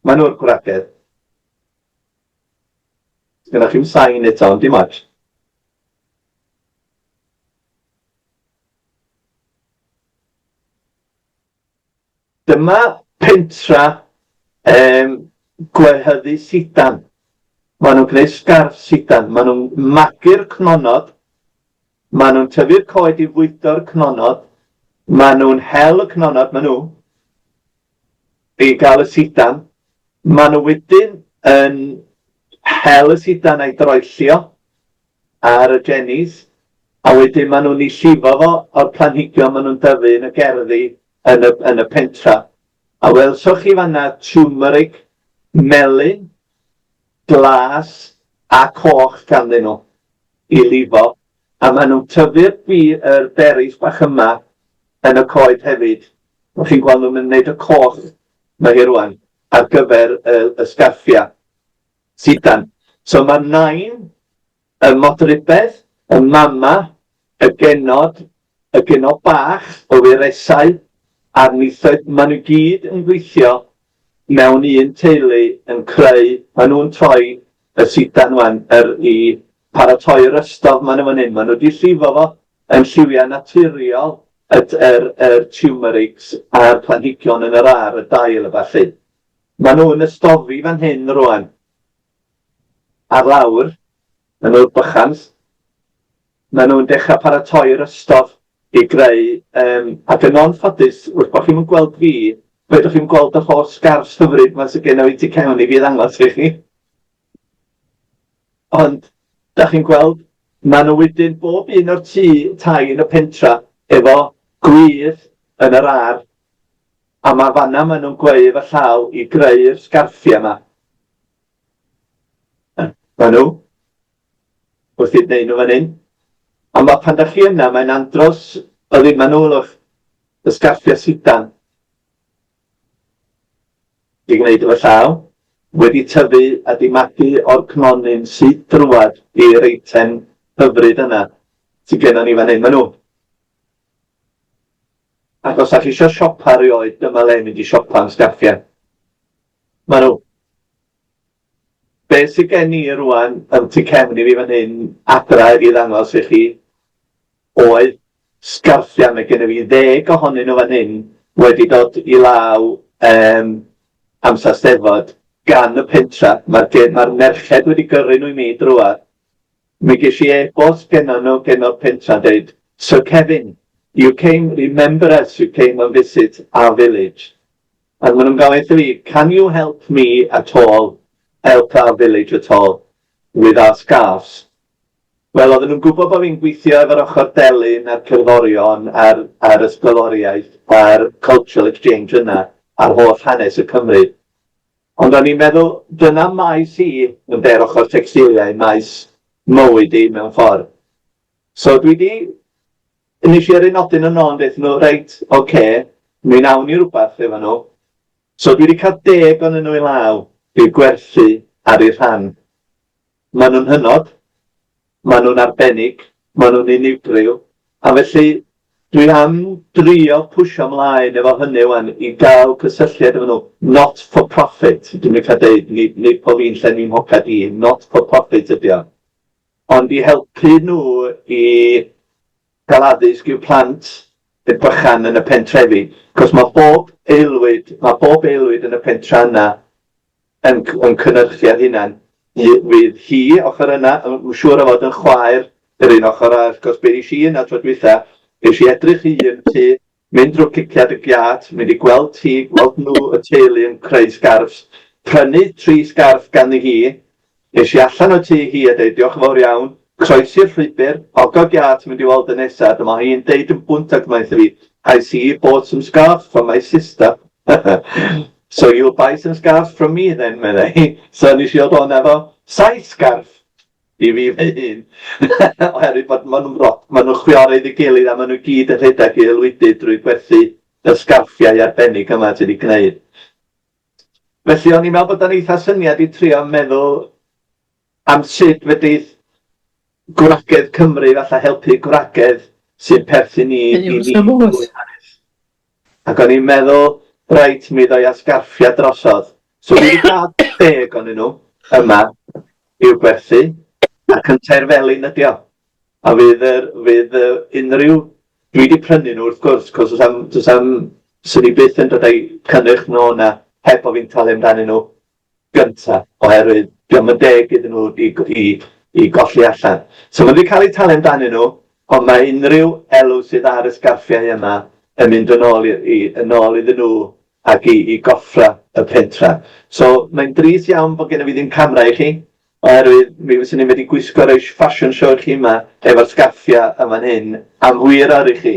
Maen nhw'r gwragedd. Gyda chi'n sain eto, ond dim ots. Dyma pentra gwehyddu sidan. Maen nhw'n gwneud sgarf sidan. Maen nhw'n magu'r cnonod. Maen nhw'n tyfu'r coed i fwydo'r cnonod. Maen nhw'n hel y cnonod, maen nhw, i gael y sidan. Maen nhw wedyn yn hel y sidan a'i droellio ar y jennies, a wedyn maen nhw'n ei llifo fo o'r planhigion maen nhw'n dyfu yn y gerddi yn y pentra. A welswch chi fanna turmeric, melyn, glas a coch ganddyn nhw i lifo. A maen nhw'n tyfu'r berries bach yma yn y coed hefyd. Wch chi'n gweld nhw'n gwneud y coch yma hi rwan ar gyfer y sgarffia sidan. So mae nain, y modrybedd, y mama, y genod bach o wiresau, a'r nithoedd, maen nhw gyd yn gweithio mewn un teulu yn creu, maen nhw'n troi y sidan wan i paratoi'r ystod maen nhw fan hyn. Maen nhw wedi llifo fo yn lliwiau naturiol yr turmerics a'r planhigion yn yr ar, y dail y falle. Maen nhw'n ystofi fan hyn rwan ar lawr yn o'r bychans. Maen nhw'n dechrau paratoi'r ystod i greu, ac yn onffodus, wrth bod chi'n gweld fi, fedrwch chi'n gweld y holl sgarfs hyfryd mae sy'n gen i ti cawn i fi ddangos i chi. Ond, da chi'n gweld, maen nhw wedyn bob un o'r tai yn y pentra efo gwydd yn yr ar, a mae fanna maen nhw'n gweu efo llaw i greu'r sgarffiau yma. Maen nhw, wrth i wneud nhw fan hyn. A mae pan da chi yna, mae'n andros o ddim manwlwch y sgarffiau sidan. Di gwneud efo llaw, wedi tyfu a di magu o'r cnonyn sydd drwad i'r eitem hyfryd yna sy'n gennym ni fan hyn. Maen nhw. Ac os ydych chi eisiau siopa rioed, dyma le mynd i siopa yn sgarffiau. Maen nhw. Be sy'n gen i rwan yn tu cefn i fi fan hyn, adra i ddangos i chi, oedd sgarffiau. Mae gen i fi 10 ohonyn nhw fan hyn wedi dod i law amser Steddfod gan y pentra. Mae'r merched wedi gyrru nhw i mi drwad. Mi ges i e-bost gennym o'r pentra dweud, "So Kevin, you came, remember us, you came and visit our village." And maen nhw'n gofyn wrtho fi, "Can you help me at all, help our village at all, with our scarves?" Wel, oedden nhw'n gwybod bod fi'n gweithio efo'r ochr delyn a'r cerddorion, a'r ysgoloriaeth, a'r cultural exchange yna, a'r holl hanes y Cymru. Ond o'n i'n meddwl, dyna maes i yn der ochr textiliau, maes mywyd i mewn ffordd. So dwi di, nes i ar un nodyn yn ôl, dweud nhw, reit, oce, mi nawn ni rhywbeth efo nhw. So dwi di cael 10 o'n nhw i law i'r gwerthu ar ei rhan. Maen nhw'n hynod, maen nhw'n arbennig, maen nhw'n unigryw, a felly dwi am drio pwysio ymlaen efo hynny wan i gael cysylltiad efo nhw, not for profit. Dwi'n cael dweud, nid po fi'n llenwi'n hocad i, not for profit ydi o. Ond i helpu nhw i gael addysg i'w plant y bychan yn y pentrefi. Cos mae bob aelwyd yn y pentra yna yn cynnyrchu ar hynna'n. Fydd hi, ochr yna, yn siŵr o fod yn chwaer yr un ochr ar, cos be nes i yna tro dwytha, nes i edrych i un ti, mynd drwy ciciad y giat, mynd i gweld ti, gweld nhw y teulu yn creu sgarfs, prynu 3 sgarf gan hi, nes i allan o ti hi a dweud, "Diolch yn fawr iawn, croesi'r llwybr, ogo giat mynd i weld y nesaf." Dyma hi'n deud yn bwyntag mae'n fi, "I see you bought some scarves from my sister." "So you'll buy some scarves from me then," meddai hi. So nes i ddod o'n efo 7 scarf i fi fy hun. Oherwydd bod maen nhw'n chwiorydd i gilydd a maen nhw gyd yn rhedeg i ylwydu drwy gwerthu y sgarffiau arbennig yma ti wedi gwneud. Felly o'n i'n meddwl bod yn eitha syniad i trio meddwl am sut fedrith gwragedd Cymru falle helpu gwragedd sy'n perthyn i hanes. Ac o'n i'n meddwl, reit, mi ddoi a sgarffiau drosodd. So fi wedi cael 10 o'n nhw yma i'w gwerthu, ac yn Terfelyn ydi o. A fydd unrhyw, dwi wedi prynu nhw wrth gwrs, cos sy'n ni byth yn dod ei cynnyrch nhw yna heb o fi'n talu amdano nhw gynta, oherwydd diolch yn 10 iddyn nhw i golli allan. So mae wedi cael eu talu amdano nhw, ond mae unrhyw elw sydd ar y sgarffiau yma yn mynd yn ôl iddyn nhw ac i goffra y pentra. So mae'n drist iawn bod gen i fi ddim camera i chi, oherwydd mi fyswn ni'n wedi gwisgo'r eich fashion show chi yma efo'r sgarffiau yma'n hyn am wir ar i chi.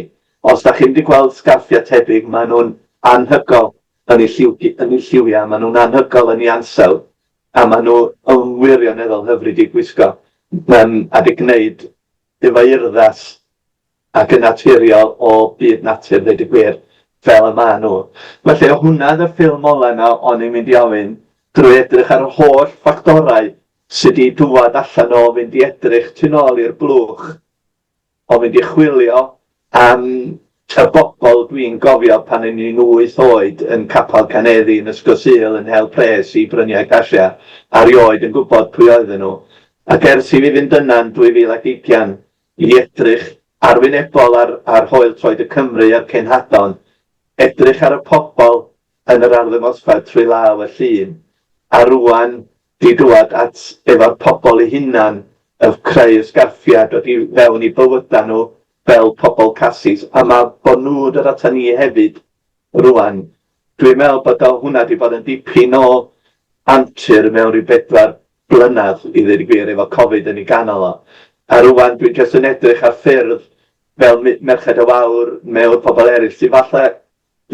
Os da chi'n wedi gweld sgarffiau tebyg, maen nhw'n anhygol yn eu lliwiau, maen nhw'n anhygol yn eu ansawdd, a maen nhw yn wirioneddol hyfryd i gwisgo. A di gwneud efo urddas ac yn naturiol o byd natur, dweud y gwir, fel y maen nhw. Felly o hwnna y ffilm ola yna o'n i'n mynd i ofyn drwy edrych ar y holl ffactorau sydd wedi dŵad allan o fynd i edrych tu nôl i'r blwch, o fynd i chwilio am y bobl dwi'n gofio pan o'n i'n 8 oed yn Capal Caneddi yn Ysgol Sul yn Hel Pres i bryniau Casia, a rioed yn gwybod pwy oedden nhw. Ac ers i fi fynd yna'n 2020 i edrych arwynebol ar Hwyl Troed y Cymru a'r Cenhadon, edrych ar y pobl yn yr arddangosfa trwy law y llun, a rwan di dŵad efo'r pobl eu hunan creu ysgarffiad dod i fewn i bywydau nhw fel pobl casys, a mae bod nhw yr ata ni hefyd rwan. Dwi'n meddwl bod hwnna wedi bod yn dipyn o antur mewn rhyw 4 blynedd i ddweud y gwir efo Covid yn ei ganol o. A rwan dwi'n jyst yn edrych ar ffyrdd fel Merched y Wawr mewn pobl eraill sydd falle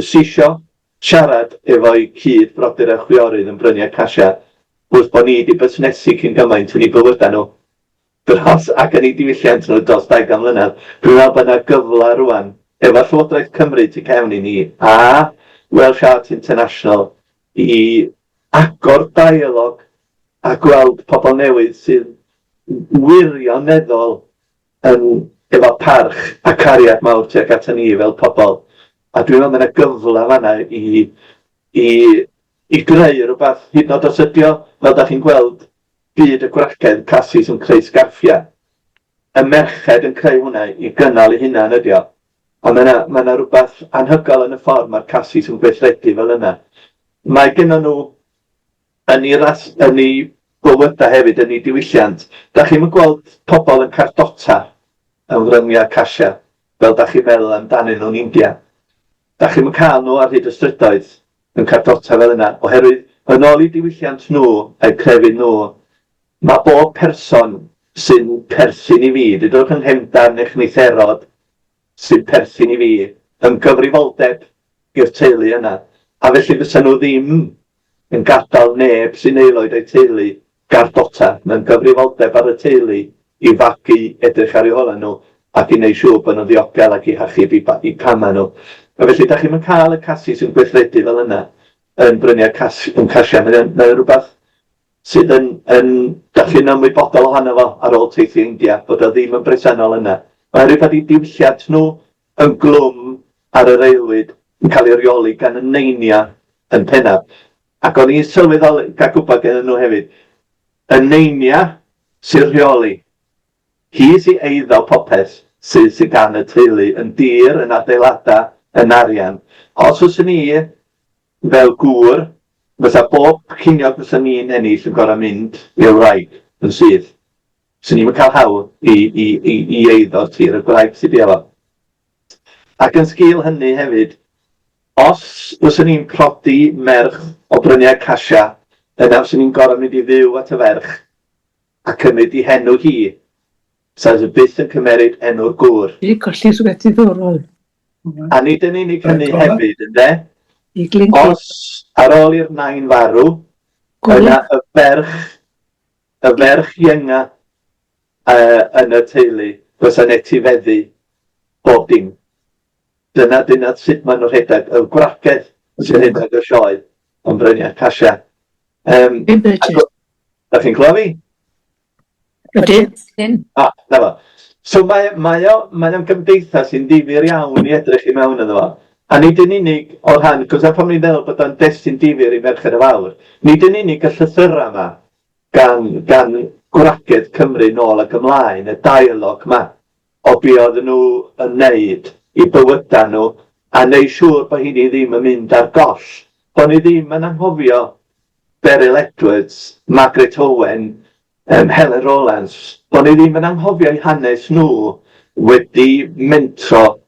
sisio siarad efo'i cyd brodyr a chwiorydd yn Bryniau Casia wrth bod ni wedi busnesu cyn gymaint yn ei bywydau nhw. Ac yn ei diwylliant nhw dros 20 mlynedd. Dwi'n meddwl bod yna gyfle rwan efo Llywodraeth Cymru tu cefn i ni a Welsh Arts International i agor dialog a gweld pobl newydd sydd wirioneddol efo parch a cariad mawr tuag ata ni fel pobl. A dwi'n meddwl yna gyfle fanna i greu rhywbeth hyd yn oed os ydi o, fel da chi'n gweld byd y gwragedd casys yn creu sgarffiau. Y merched yn creu hwnna i gynnal eu hunan ydi o. A mae yna rhywbeth anhygoel yn y ffordd mae'r casys yn gweithredu fel yna. Mae gennym nhw yn ei bywydau hefyd, yn ei diwylliant. Da chi'n gweld pobl yn Cardota yn Bryniau Casia, fel da chi'n meddwl amdanyn nhw'n India. Da chi'n cael nhw ar hyd y strydoedd yn Cardota fel yna, oherwydd yn ôl i diwylliant nhw a'i crefydd nhw, mae bob person sy'n perthyn i fi, dydwch yn nghefndan neu chnitherod, sy'n perthyn i fi yn gyfrifoldeb i'r teulu yna. A felly fysa nhw ddim yn gadael neb sy'n aelwyd o'i teulu Cardota. Mae'n gyfrifoldeb ar y teulu i fagu edrych ar eu hola nhw ac i wneud siŵr bod nhw'n ddiogel ac i hachub i cama nhw. A felly, da chi'n cael y casys yn gweithredu fel yna yn Bryniau Casia. Mae'n rhywbeth sydd da chi'n ymwybodol ohono fo ar ôl teithio India, bod o ddim yn bresennol yna. Mae rhywbeth i diwylliant nhw yn glwm ar yr aelwyd yn cael ei reoli gan y neinia yn pennaf. Ac o'n i'n sylweddol gael gwybod gen nhw hefyd. Y neinia sy'n reoli. Hi sy'n eiddo popeth sydd gan y teulu yn dir, yn adeiladau, yn arian. Os oes ni fel gŵr, fysa bob cyniog fysa ni'n ennill yn gorau mynd i'r wraig yn sydd. So ni'n cael hawl i eiddo'r tir y gwraig sydd efo. Ac yn sgil hynny hefyd, os fysa ni'n prodi merch o Bryniau Casia, yna fysa ni'n gorau mynd i fyw at y ferch a cymryd i henw hi, sa'n byth yn cymeryd enw'r gŵr.
I colli sgwet ddiddorol.
A nid yn unig hynny hefyd, ynddo?
I glinci.
Os ar ôl i'r nain farw, yna y ferch ienga yn y teulu, fysa'n etifeddu bob dim. Dyna sut maen nhw'n rhedeg y gwragedd sy'n rhedeg y sioe o'n Bryniau Casia. Da chi'n clywed fi?
Ydyn.
Na fo. So mae'n gymdeithas sy'n difyr iawn i edrych i mewn iddo fo. A nid yn unig o'r rhan, cos pan ni'n meddwl bod o'n destun difyr i Merched y Fawr, nid yn unig y llythyrau yma gan gwragedd Cymru nôl ac ymlaen, y dialog yma o be oedden nhw yn neud i bywydau nhw a neud siŵr bod hynny ddim yn mynd ar goll. Bod ni ddim yn anghofio Beryl Edwards, Margaret Owen, Helen Rowlands, bod ni ddim yn anghofio eu hanes nhw wedi mentro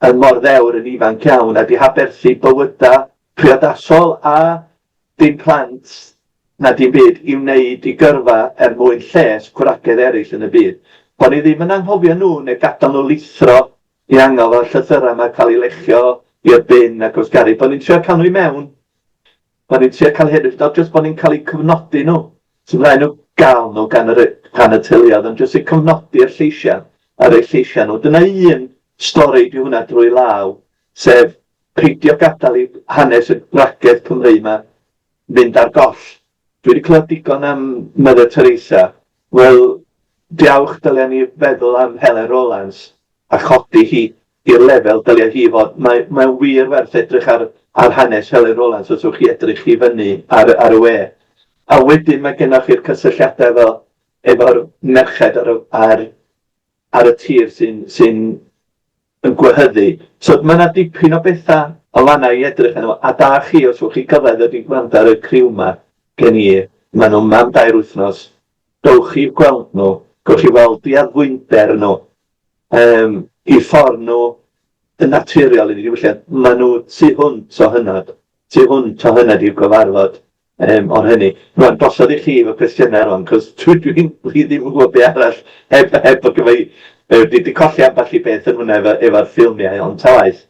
yn mor ddewr yn ifanc iawn a di haberthu bywydau priodasol a dim plant na dim byd i wneud i gyrfa mwyn lles gwragedd eraill yn y byd. Bod ni ddim yn anghofio nhw neu gadael nhw lithro i angof o'r llythyrau yma cael ei lechio i'r bin ac os gari. Bod ni'n trio cael nhw i mewn. Bod ni'n trio cael hefyd, not just bod ni'n cael eu cyfnodi nhw. Sy'n rhaid nhw gael nhw gan y teuluoedd, ond jyst i cyfnodi'r lleisiau ar eu lleisiau nhw. Dyna un stori di hwnna drwy law, sef peidio gadael i hanes y gwragedd Cymru yma fynd ar goll. Dwi wedi clywed digon am Mother Teresa. Wel, diawch dylia ni feddwl am Helen Rowlands a chodi hi i'r lefel dylia hi fod. Mae'n wir werth edrych ar hanes Helen Rowlands os ywch chi edrych hi fyny ar y we. A wedyn mae gennych chi'r cysylltiadau efo'r merched ar y tir sy'n yn gwehyddu. So mae yna dipyn o bethau o fanna i edrych yno. A da chi os ywch chi gyfedd wedi gwrando ar y criw yma gen i, maen nhw'n mam 2 wythnos, dowch chi gweld nhw Gwch chi weld diaddwynder nhw, i ffordd nhw yn naturiol yn ei diwylliant. Maen nhw tu hwnt o hynod i'w gyfarfod o'r hynny. Rwan, gosod i chi efo cwestiynau rwan, cos dwi'n ddim yn gwybod be arall heb o gyfau. Wedi colli ambell i beth yn hwnna efo'r ffilmiau, ond ta waith.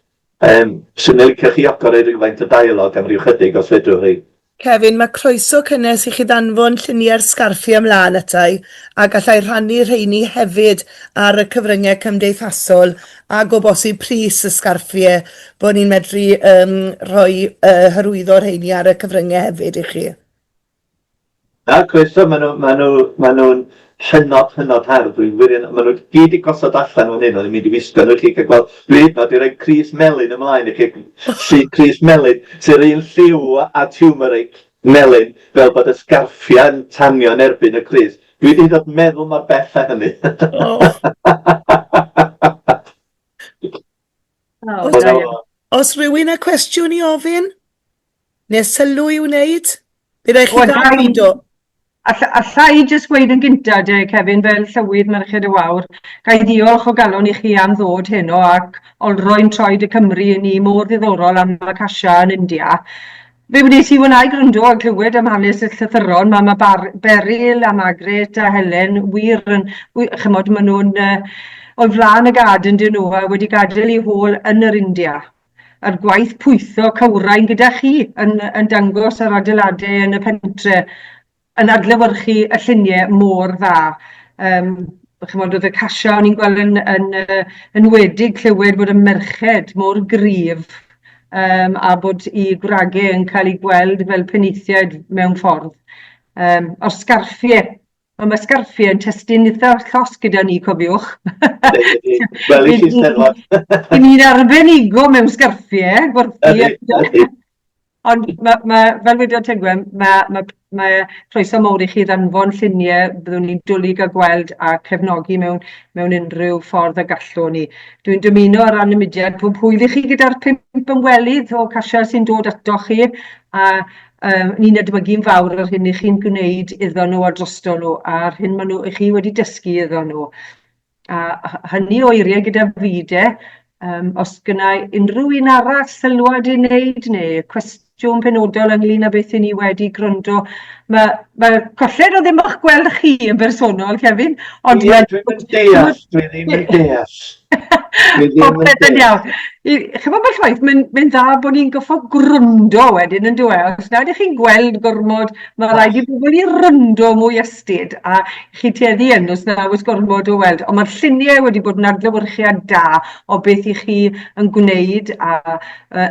Swn i'n licio chi ogor ei rhywfaint o dialog am ryw chydig os fedrwch chi.
Cefin, mae croeso cynnes i chi ddanfon lluniau'r sgarffi ymlaen atai a gallai rhannu rheini hefyd ar y cyfryngau cymdeithasol ac o bosib pris y sgarffiau bod ni'n medru rhoi hyrwyddo rheini ar y cyfryngau hefyd i chi.
Na, croeso, maen nhw'n hynod hardd. Maen nhw gyd i gosod allan o'n hyn, o'n i'n mynd i wisgo nhw chi cael gweld. Dwi'n hyd i roi Cris Melyn ymlaen i chi. Cris Melyn, sy'n un lliw a turmeric melyn, fel bod y sgarffiau'n tanio yn erbyn y Cris. Dwi wedi dod meddwl mor bell a hynny.
Os rhywun â cwestiwn i ofyn? Neu sylw i wneud? Bydd eich chi ddangos.
Allai jyst gweud yn gynta de, Cefin, fel llywydd Merched y Wawr, gai ddiolch o galon i chi am ddod heno ac olroi'n Troed y Cymru yn ni mor ddiddorol am y Casia yn India. Fe wnes i fwynhau gwrando a clywed am hanes y llythyron, mae Beryl a Margaret a Helen wir yn, chymod, maen nhw'n o'i flaen y gad yn dyn nhw a wedi gadael eu hôl yn yr India. A'r gwaith pwytho cywrain gyda chi yn dangos yr adeiladau yn y pentre, yn adlewyrchu y lluniau mor dda. Chymod, oedd y Casia o'n i'n gweld yn wedig clywed bod y merched mor gryf a bod i gwragau yn cael ei gweld fel penithiaid mewn ffordd. O'r sgarffiau, mae sgarffiau yn testyn eitha llos gyda ni, cofiwch.
Wel, i chi steddfod.
I ni'n arbenigo mewn sgarffiau, gwerthu. Ond fel wedi Tegwen, mae croeso mawr i chi ddanfon lluniau byddwn ni'n dwlu gael gweld a cefnogi mewn unrhyw ffordd y gallwn ni. Dwi'n dymuno ar ran y mudiad pwy chi gyda'r 5 ymwelydd o Casia sy'n dod ato chi a ni'n edmygu'n fawr ar hyn i chi'n gwneud iddo nhw a drosto nhw a'r hyn maen nhw i chi wedi dysgu iddo nhw. A hynny o eiriau gyda fi de, os gynnau unrhyw un arall sylwad i wneud neu cwestiwn penodol ynglyn â beth i ni wedi gwrando. Mae colled o ddim o'ch gweld chi yn bersonol, Cefin.
Ie, dwi ddim yn deall.
Popeth yn iawn. Chyfo beth waith, mae'n dda bod ni'n goffo gwrando wedyn yn dweud. Os nad ych chi'n gweld gormod, mae rhaid i bobl i ryndo mwy ystod a chi tueddu yn os na oes gormod o weld. Ond mae'r lluniau wedi bod yn adlewyrchiad da o beth i chi yn gwneud a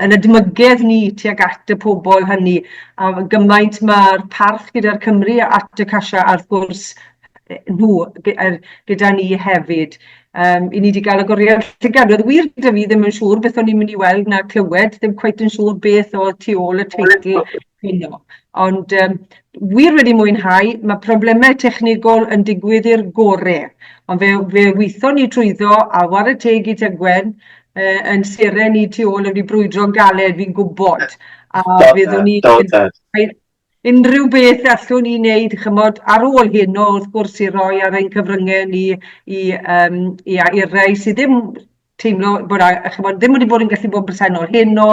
yn edmygedd ni tuag at y pobl hynny. A gymaint mae'r parth gyda'r Cymru at y Casia a'r gwrs nhw gyda ni hefyd. I ni wedi cael agoriad llygad. Oedd wir gyda fi ddim yn siŵr beth o'n i'n mynd i weld na clywed, ddim cweit yn siŵr beth o tu ôl y teitl hynno. Ond wir wedi mwynhau, mae problemau technegol yn digwydd i'r gorau. Ond fe weithio ni trwyddo a war y teg i Tegwen yn seren ni tu ôl wedi brwydro'n galed, fi'n gwybod. A fyddwn ni unrhyw beth allwn ni wneud, chymod, ar ôl hyn o wrth gwrs i roi ar ein cyfryngau ni i'r rhai sydd ddim teimlo bod ddim wedi bod yn gallu bod bresennol heno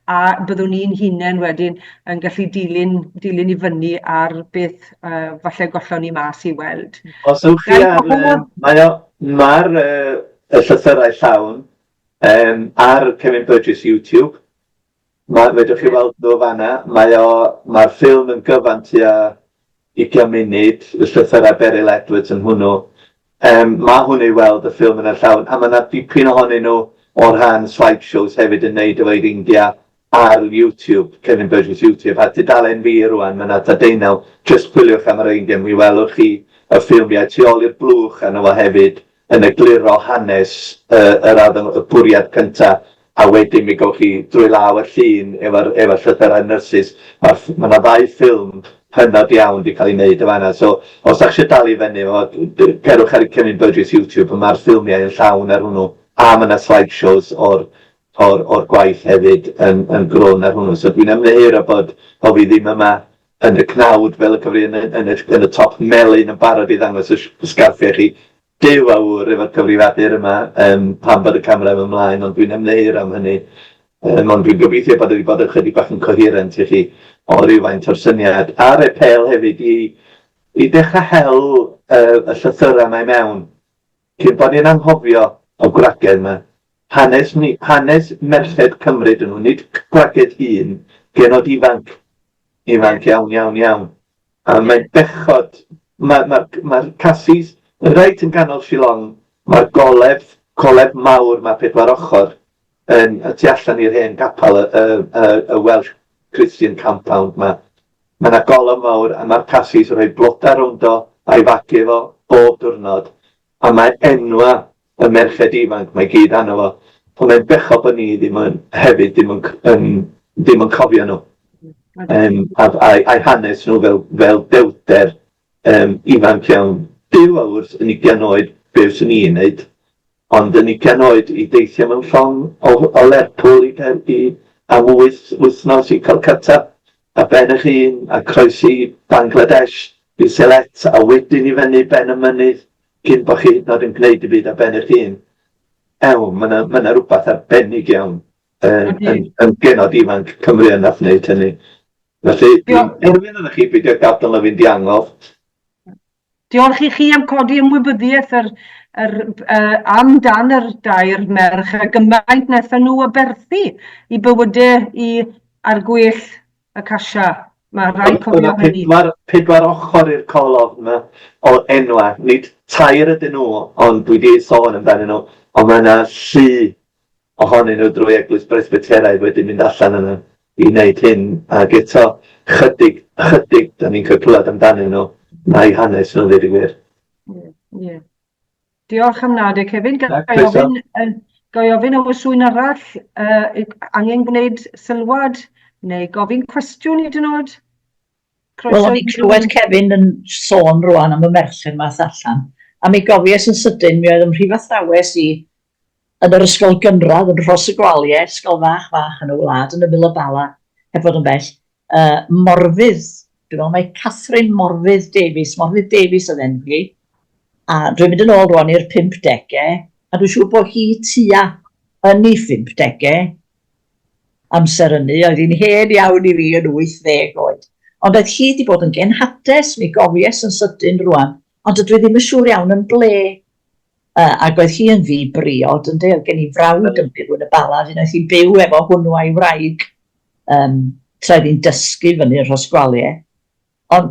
a byddwn ni'n hunain wedyn yn gallu dilyn i fyny ar beth falle gollon ni mas i weld.
Os ywch chi mae'r llythyrau llawn ar Kevin Burgess YouTube. Fedrwch chi weld nhw fanna, mae'r ffilm yn gyfan tua 20 munud, y llythyrau Beryl Edwards yn hwnnw. Mae hwnnw i weld y ffilm yn y llawn, a mae yna dipyn ohonyn nhw o'r rhan slideshows hefyd yn neud o'r India ar YouTube, Kevin Burgess YouTube, a tudalen fi rwan, mae yna deunaw, just chwiliwch am yr India, mi welwch chi y ffilmiau tu ôl i'r blwch arno fo hefyd yn egluro hanes y bwriad cyntaf. A wedyn mi gawch chi drwy law y llun efo'r llythyrau nyrsys. Mae yna 2 ffilm hynod iawn wedi cael ei wneud y fanna. So, os ydych chi'n dal i fyny, cerwch ar Kevin Burgess YouTube, mae'r ffilmiau yn llawn ar hwnnw. A mae yna slideshows o'r gwaith hefyd yn gron ar hwnnw. So dwi'n ymddiheuro bod fi ddim yma yn y cnawd fel y cyfri yn y top melyn yn barod i ddangos y sgarffiau chi. Dyw awr efo'r cyfrifiadur yma pan bod y camera ymlaen, ond dwi'n ymwneud am hynny. Ond dwi'n gobeithio bod wedi bod yn chydig bach yn coherent i chi o rywfaint o'r syniad. A'r apel hefyd i dechrau hel y llythyrau mae mewn. Cyn bod ni'n anghofio o gwragedd yma. Hanes merched Cymru dyn nhw, nid gwragedd hun, genod ifanc iawn. A mae'n bechod, mae'r Cassis yn reit yn ganol Shillong, mae'r golef mawr, mae 4 ochr, yn tu allan i'r hen gapel, y Welsh Christian Compound ma. Mae yna golef mawr, a mae'r Cassis yn rhoi bloda rownd o, a'i fagu fo bob diwrnod. A mae enwa y merched ifanc, mae gyd anno fo. Ond mae'n bechod bod ni ddim yn cofio nhw. A'i hanes nhw fel dewter ifanc iawn. Dyw awr yn 20 oed be sy'n ni'n neud, ond yn 20 oed i deithio mewn llong o Lerpwl am 8 wythnos i Calcutta, a ben eich hun, a croesi Bangladesh i Selet, a wedyn i fyny ben y mynydd, cyn bod chi hyd yn oed yn gwneud i byd a ben eich hun. Mae yna rhywbeth arbennig iawn yn genod ifanc Cymru yn wneud hynny. Felly, erfyn yna chi beidio gadael o fynd i angof.
Diolch i chi am codi ymwybyddiaeth am dan yr dair merch a gymaint wnaethon nhw aberthu i bywydau ar gwell y Casia. Mae rhaid cofio hynny.
4 ochr i'r colofn yma o enwa, nid tair ydyn nhw, ond dwi wedi sôn amdano nhw, ond mae yna 3 ohonyn nhw drwy Eglwys Presbyteraidd wedi mynd allan yna i wneud hyn, ac eto chydig, da ni'n cael clywed amdano nhw. Mae hanes nhw'n ddweud i gwir.
Diolch am nad, Kevin. Gai ofyn o swyn arall, angen gwneud sylwad neu gofyn cwestiwn i dynod?
Wel, o'n i'n clywed Kevin yn sôn rwan am y merched math allan. A mi gofies yn sydyn, mi oedd ym mhrif athrawes i yn yr ysgol gynradd, yn Rhos y Gwaliau, ysgol fach yn y wlad, yn y Mil y Bala, heb fod yn bell, Morfydd. Dwi'n meddwl mae Catherine Morfydd Davies oedd enwi, a dwi'n mynd yn ôl rwan i'r 50au, a dwi'n siŵr bod hi tua yn ei 50au, amser hynny, oedd hi'n hen iawn i fi yn 80 oed. Ond oedd hi wedi bod yn genhades, mi gofies yn sydyn rwan, ond dwi ddim yn siŵr iawn yn ble. Ac oedd hi yn fi briod, oedd gen i frawd yn byw yn y Bala, oedd hi'n byw efo hwnnw a'i wraig, tra oedd hi'n dysgu fyny'r Rhosgwaliau. Ond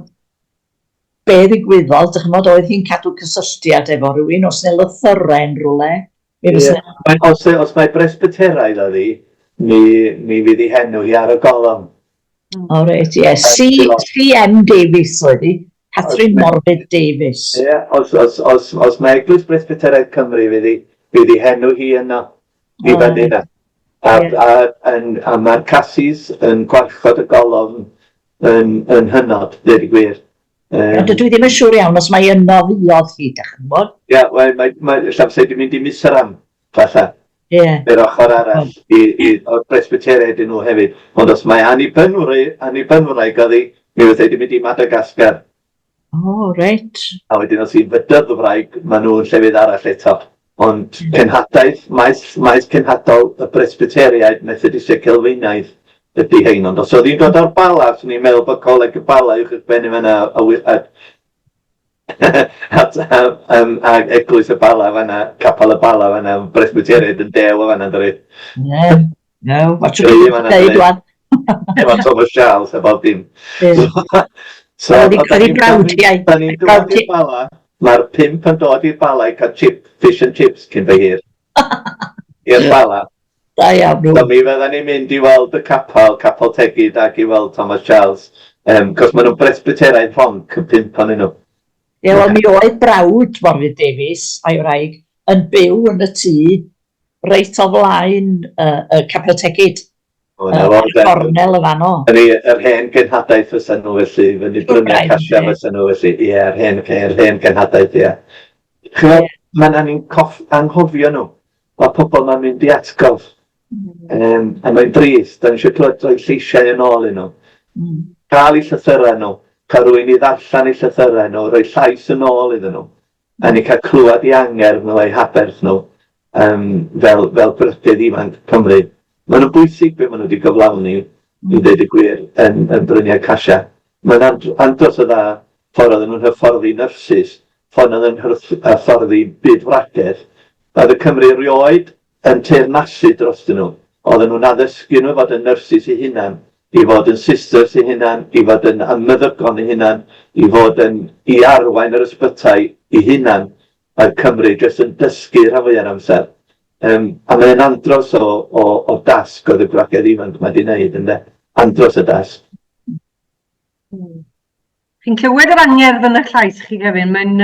be ddigwyddodd, dychmod, oedd hi'n cadw cysylltiad efo rhywun, os neu lythyrau yn rhywle.
Os mae Presbyteraidd oedd hi, mi fydd hi henw hi ar y golofn.
O reit, ie. C.M. Davies oedd hi, Catherine Morfydd Davies.
Ie, os mae Eglwys Presbyteraidd Cymru fydd hi henw hi yno, i fyny yna. A mae'r Cassis yn gwarchod y golofn yn hynod, dweud i gwir.
Dwi ddim yn siŵr iawn os mae yno fiodd hi, dach chi'n bod? Ie,
mae Llamsau di mynd i Miseram, fatha.
Ie.
Yr ochr arall, o'r Presbyteriaid yn nhw hefyd. Ond os mae Annibynwraig oedd hi, mi fydd ei di mynd i Madagascar.
O, reit.
A wedyn os hi'n fydydd o wraig, maen nhw'n llefydd arall eto. Ond cenhadaeth, maes cenhadol y Presbyteriaid Methodistau Celfeinaidd ydy hein. Ond os oedd hi'n dod o'r Bala, swn i'n meddwl bod coleg y Bala i'ch bennu fyna a Eglwys y Bala fyna, Capel y Bala fyna, Presbyteriaid yn dew o fyna, dwi.
Ne, what you dweud wan.
Efo Thomas Charles, efo dim.
Da ni'n
dod i'r Bala, mae'r 5 yn dod i'r Bala i cael fish and chips cyn fy hir. I'r Bala.
Da iawn nhw.
So mi fydden ni'n mynd i weld y capel Tegid ac i weld Thomas Charles. Cos maen nhw'n Presbyteraidd Ronc yn 5 o'n nhw.
Ie, wel mi oedd brawd Morfydd Davies a'i wraig yn byw yn y tŷ reit o flaen y capel Tegid. Cornel y fan o.
Yr hen genhadaeth fysa nhw felly, fyny Bryniau Casia fysa nhw felly. Ie, yr hen genhadaeth, ie. Mae'n anghofio nhw. Mae pobl ma'n mynd i atgof. A mae'n drist, da ni eisiau clywed o'i lleisiau yn ôl yn nhw. cael eu llythyrau nhw, cael rhywun i ddarllen eu llythyrau nhw, rhoi llais yn ôl iddyn nhw, a ni cael clywed eu angerdd nhw eu haberth nhw fel brydydd ifanc Cymru. Maen nhw'n bwysig beth maen nhw wedi gyflawni, i ddweud y gwir, yn Bryniau Casia. Mae'n andros o dda ffordd oedden nhw'n hyfforddi nyrsys, ffordd oedden nhw'n hyfforddi bydwragedd. Oedd y Cymru rioed yn teyrnasu dros nhw. Oedden nhw'n addysgu nhw fod yn nyrsys eu hunan, i fod yn sisters eu hunan, i fod yn ymeddygon eu hunan, i fod yn i arwain yr ysbytau eu hunan. Mae'r Cymru jyst yn dysgu rhan fwyaf amser. A mae'n andros o dasg oedd y gwragedd ifanc mae wedi gwneud, ynddo? Andros o dasg.
Chi'n clywed yr angerdd yn y llais chi, Kevin. Mae'n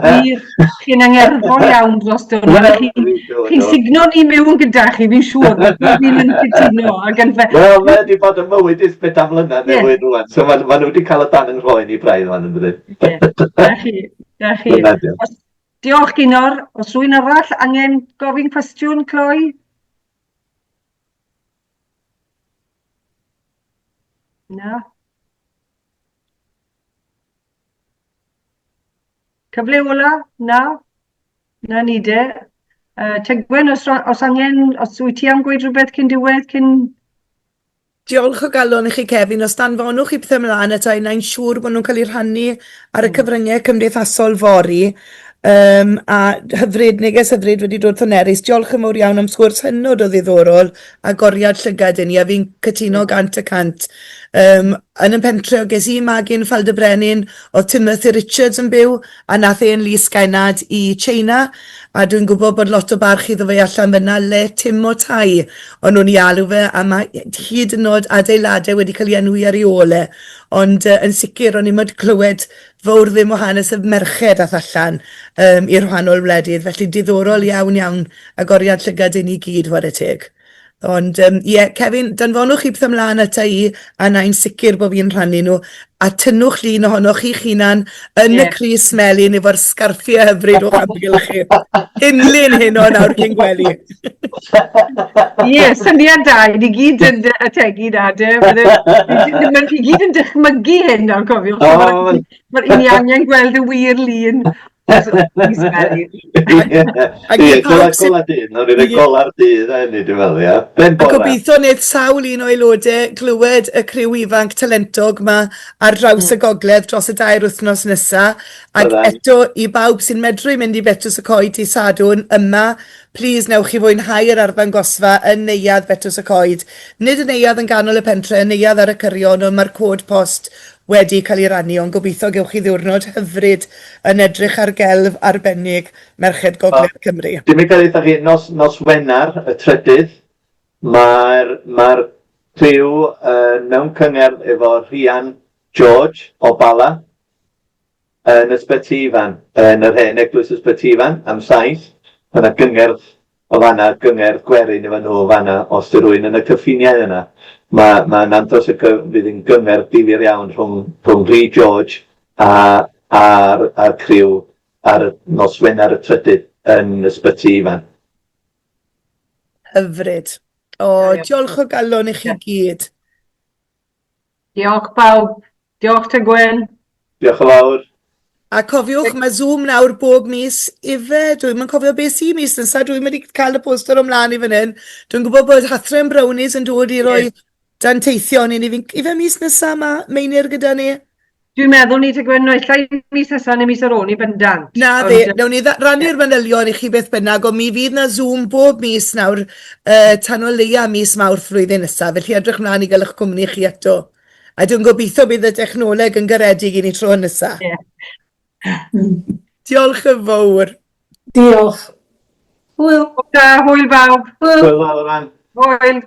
wir, chi'n angerddol iawn dros hwnna. Chi'n signo ni mewn gyda chi, fi'n siŵr. Fi'n yn cytuno.
Wel, mae wedi bod yn mywyd ys beth am flynedd newydd rwan. So mae nhw wedi cael y dan yn rhoi ni braidd fan yn dweud.
Da chi. Diolch Ginor. Os rwy'n arall angen gofyn cwestiwn, Cloi? Na. Cyfle ola? Na? Na ni de. Tegwen, os angen, os wyt ti am gweud rhywbeth cyn diwedd, cyn...
Diolch o galon i chi Kevin, os danfonwch chi beth ymlaen eto, na'n siŵr bod nhw'n cael eu rhannu ar y cyfryngau cymdeithasol fori. A hyfryd, neges hyfryd wedi dod Llanellis. Diolch yn fawr iawn am sgwrs hynod o ddiddorol a goriad llygad i ni, a fi'n cytuno 100%. Yn y pentre o ges i magu'n Falderbrenin, o Timothy Richards yn byw, a nath e'n Lys Gaenad i China, a dwi'n gwybod bod lot o barch iddo fe allan fyna le Tim o Tai, ond nhw'n i alw fe, a mae hyd yn oed adeiladau wedi cael ei enwi ar ei ole. Ond yn sicr, o'n i'n mynd clywed fawr ddim o hanes y merched ath allan i'r rhannol wledydd, felly diddorol iawn iawn agoriad llygad i ni gyd war y teg. Ond Kevin, danfonwch chi beth ymlaen ata i, a na'n sicr bod fi'n rhannu nhw, a tynnwch llun ohonoch chi'ch hunan yn y Crys Melin efo'r sgarffiau hyfryd o'ch amgylch chi. Unlyn hyn o nawr cyn gwely.
Syniad da, ni gyd yn ategu na, Mae'n chi gyd yn dychmygu hyn nawr, cofiwch. Mae'r un i angen gweld y wir lun.
Gola'r dydd a hynny, dwi'n meddwl, ia.
A gobeithio wneud sawl un o aelodau glywed y criw ifanc talentog yma ar draws y gogledd dros y 2 wythnos nesaf. Ac eto, i bawb sy'n medru mynd i Betws y Coed i Sadwrn yma, plis newch chi fwynhau'r arddangosfa yn neuadd Betws y Coed. Nid y neuadd yn ganol y pentre, neuadd ar y cyrion, ond mae'r cod post wedi cael ei rannu, ond gobeithio gewch chi ddiwrnod hyfryd yn edrych ar gelf arbennig Merched Gogledd Cymru.
Dim i gael eitha chi, nos Wener, y trydydd, mae'r criw mewn cyngerdd efo Rhian George o Bala yn Ysbyty Ifan, yn yr hen eglwys Ysbyty Ifan, am 7. Yna gyngerdd o fanna, gyngerdd gwerin efo nhw fanna, os dy rwy'n yn y cyffiniau yna. Mae'n andros fydd yn gyngerdd difyr iawn rhwng Rhi George a'r criw ar nos Wener y trydydd yn Ysbyty Ifan.
Hyfryd. Diolch o galon i chi gyd.
Diolch bawb. Diolch Tegwen.
Diolch o fawr.
A cofiwch, mae Zoom nawr bob mis ife, dwi'n cofio beth sy'n mis nesaf, dwi'n mynd i cael y poster ymlaen i fan hyn. Dwi'n gwybod bod Hathrem Brownies yn dod i roi danteithion i ni. Ife mis nesaf mae Meinir gyda ni?
Dwi'n meddwl ni Tegwen, llai mis nesaf neu mis ar ôl ni bendant.
Na dde, nawn ni rannu'r manylion i chi beth bynnag, ond mi fydd na Zoom bob mis nawr tan o leia mis Mawrth flwyddyn nesaf, felly edrych mlaen i gael eich cwmni chi eto. A dwi'n gobeithio bydd y technoleg yn garedig i ni tro nesaf. Diolch yn fawr.
Diolch. Hwyl.
Hwyl bawb.
Hwyl fawr.
Hwyl.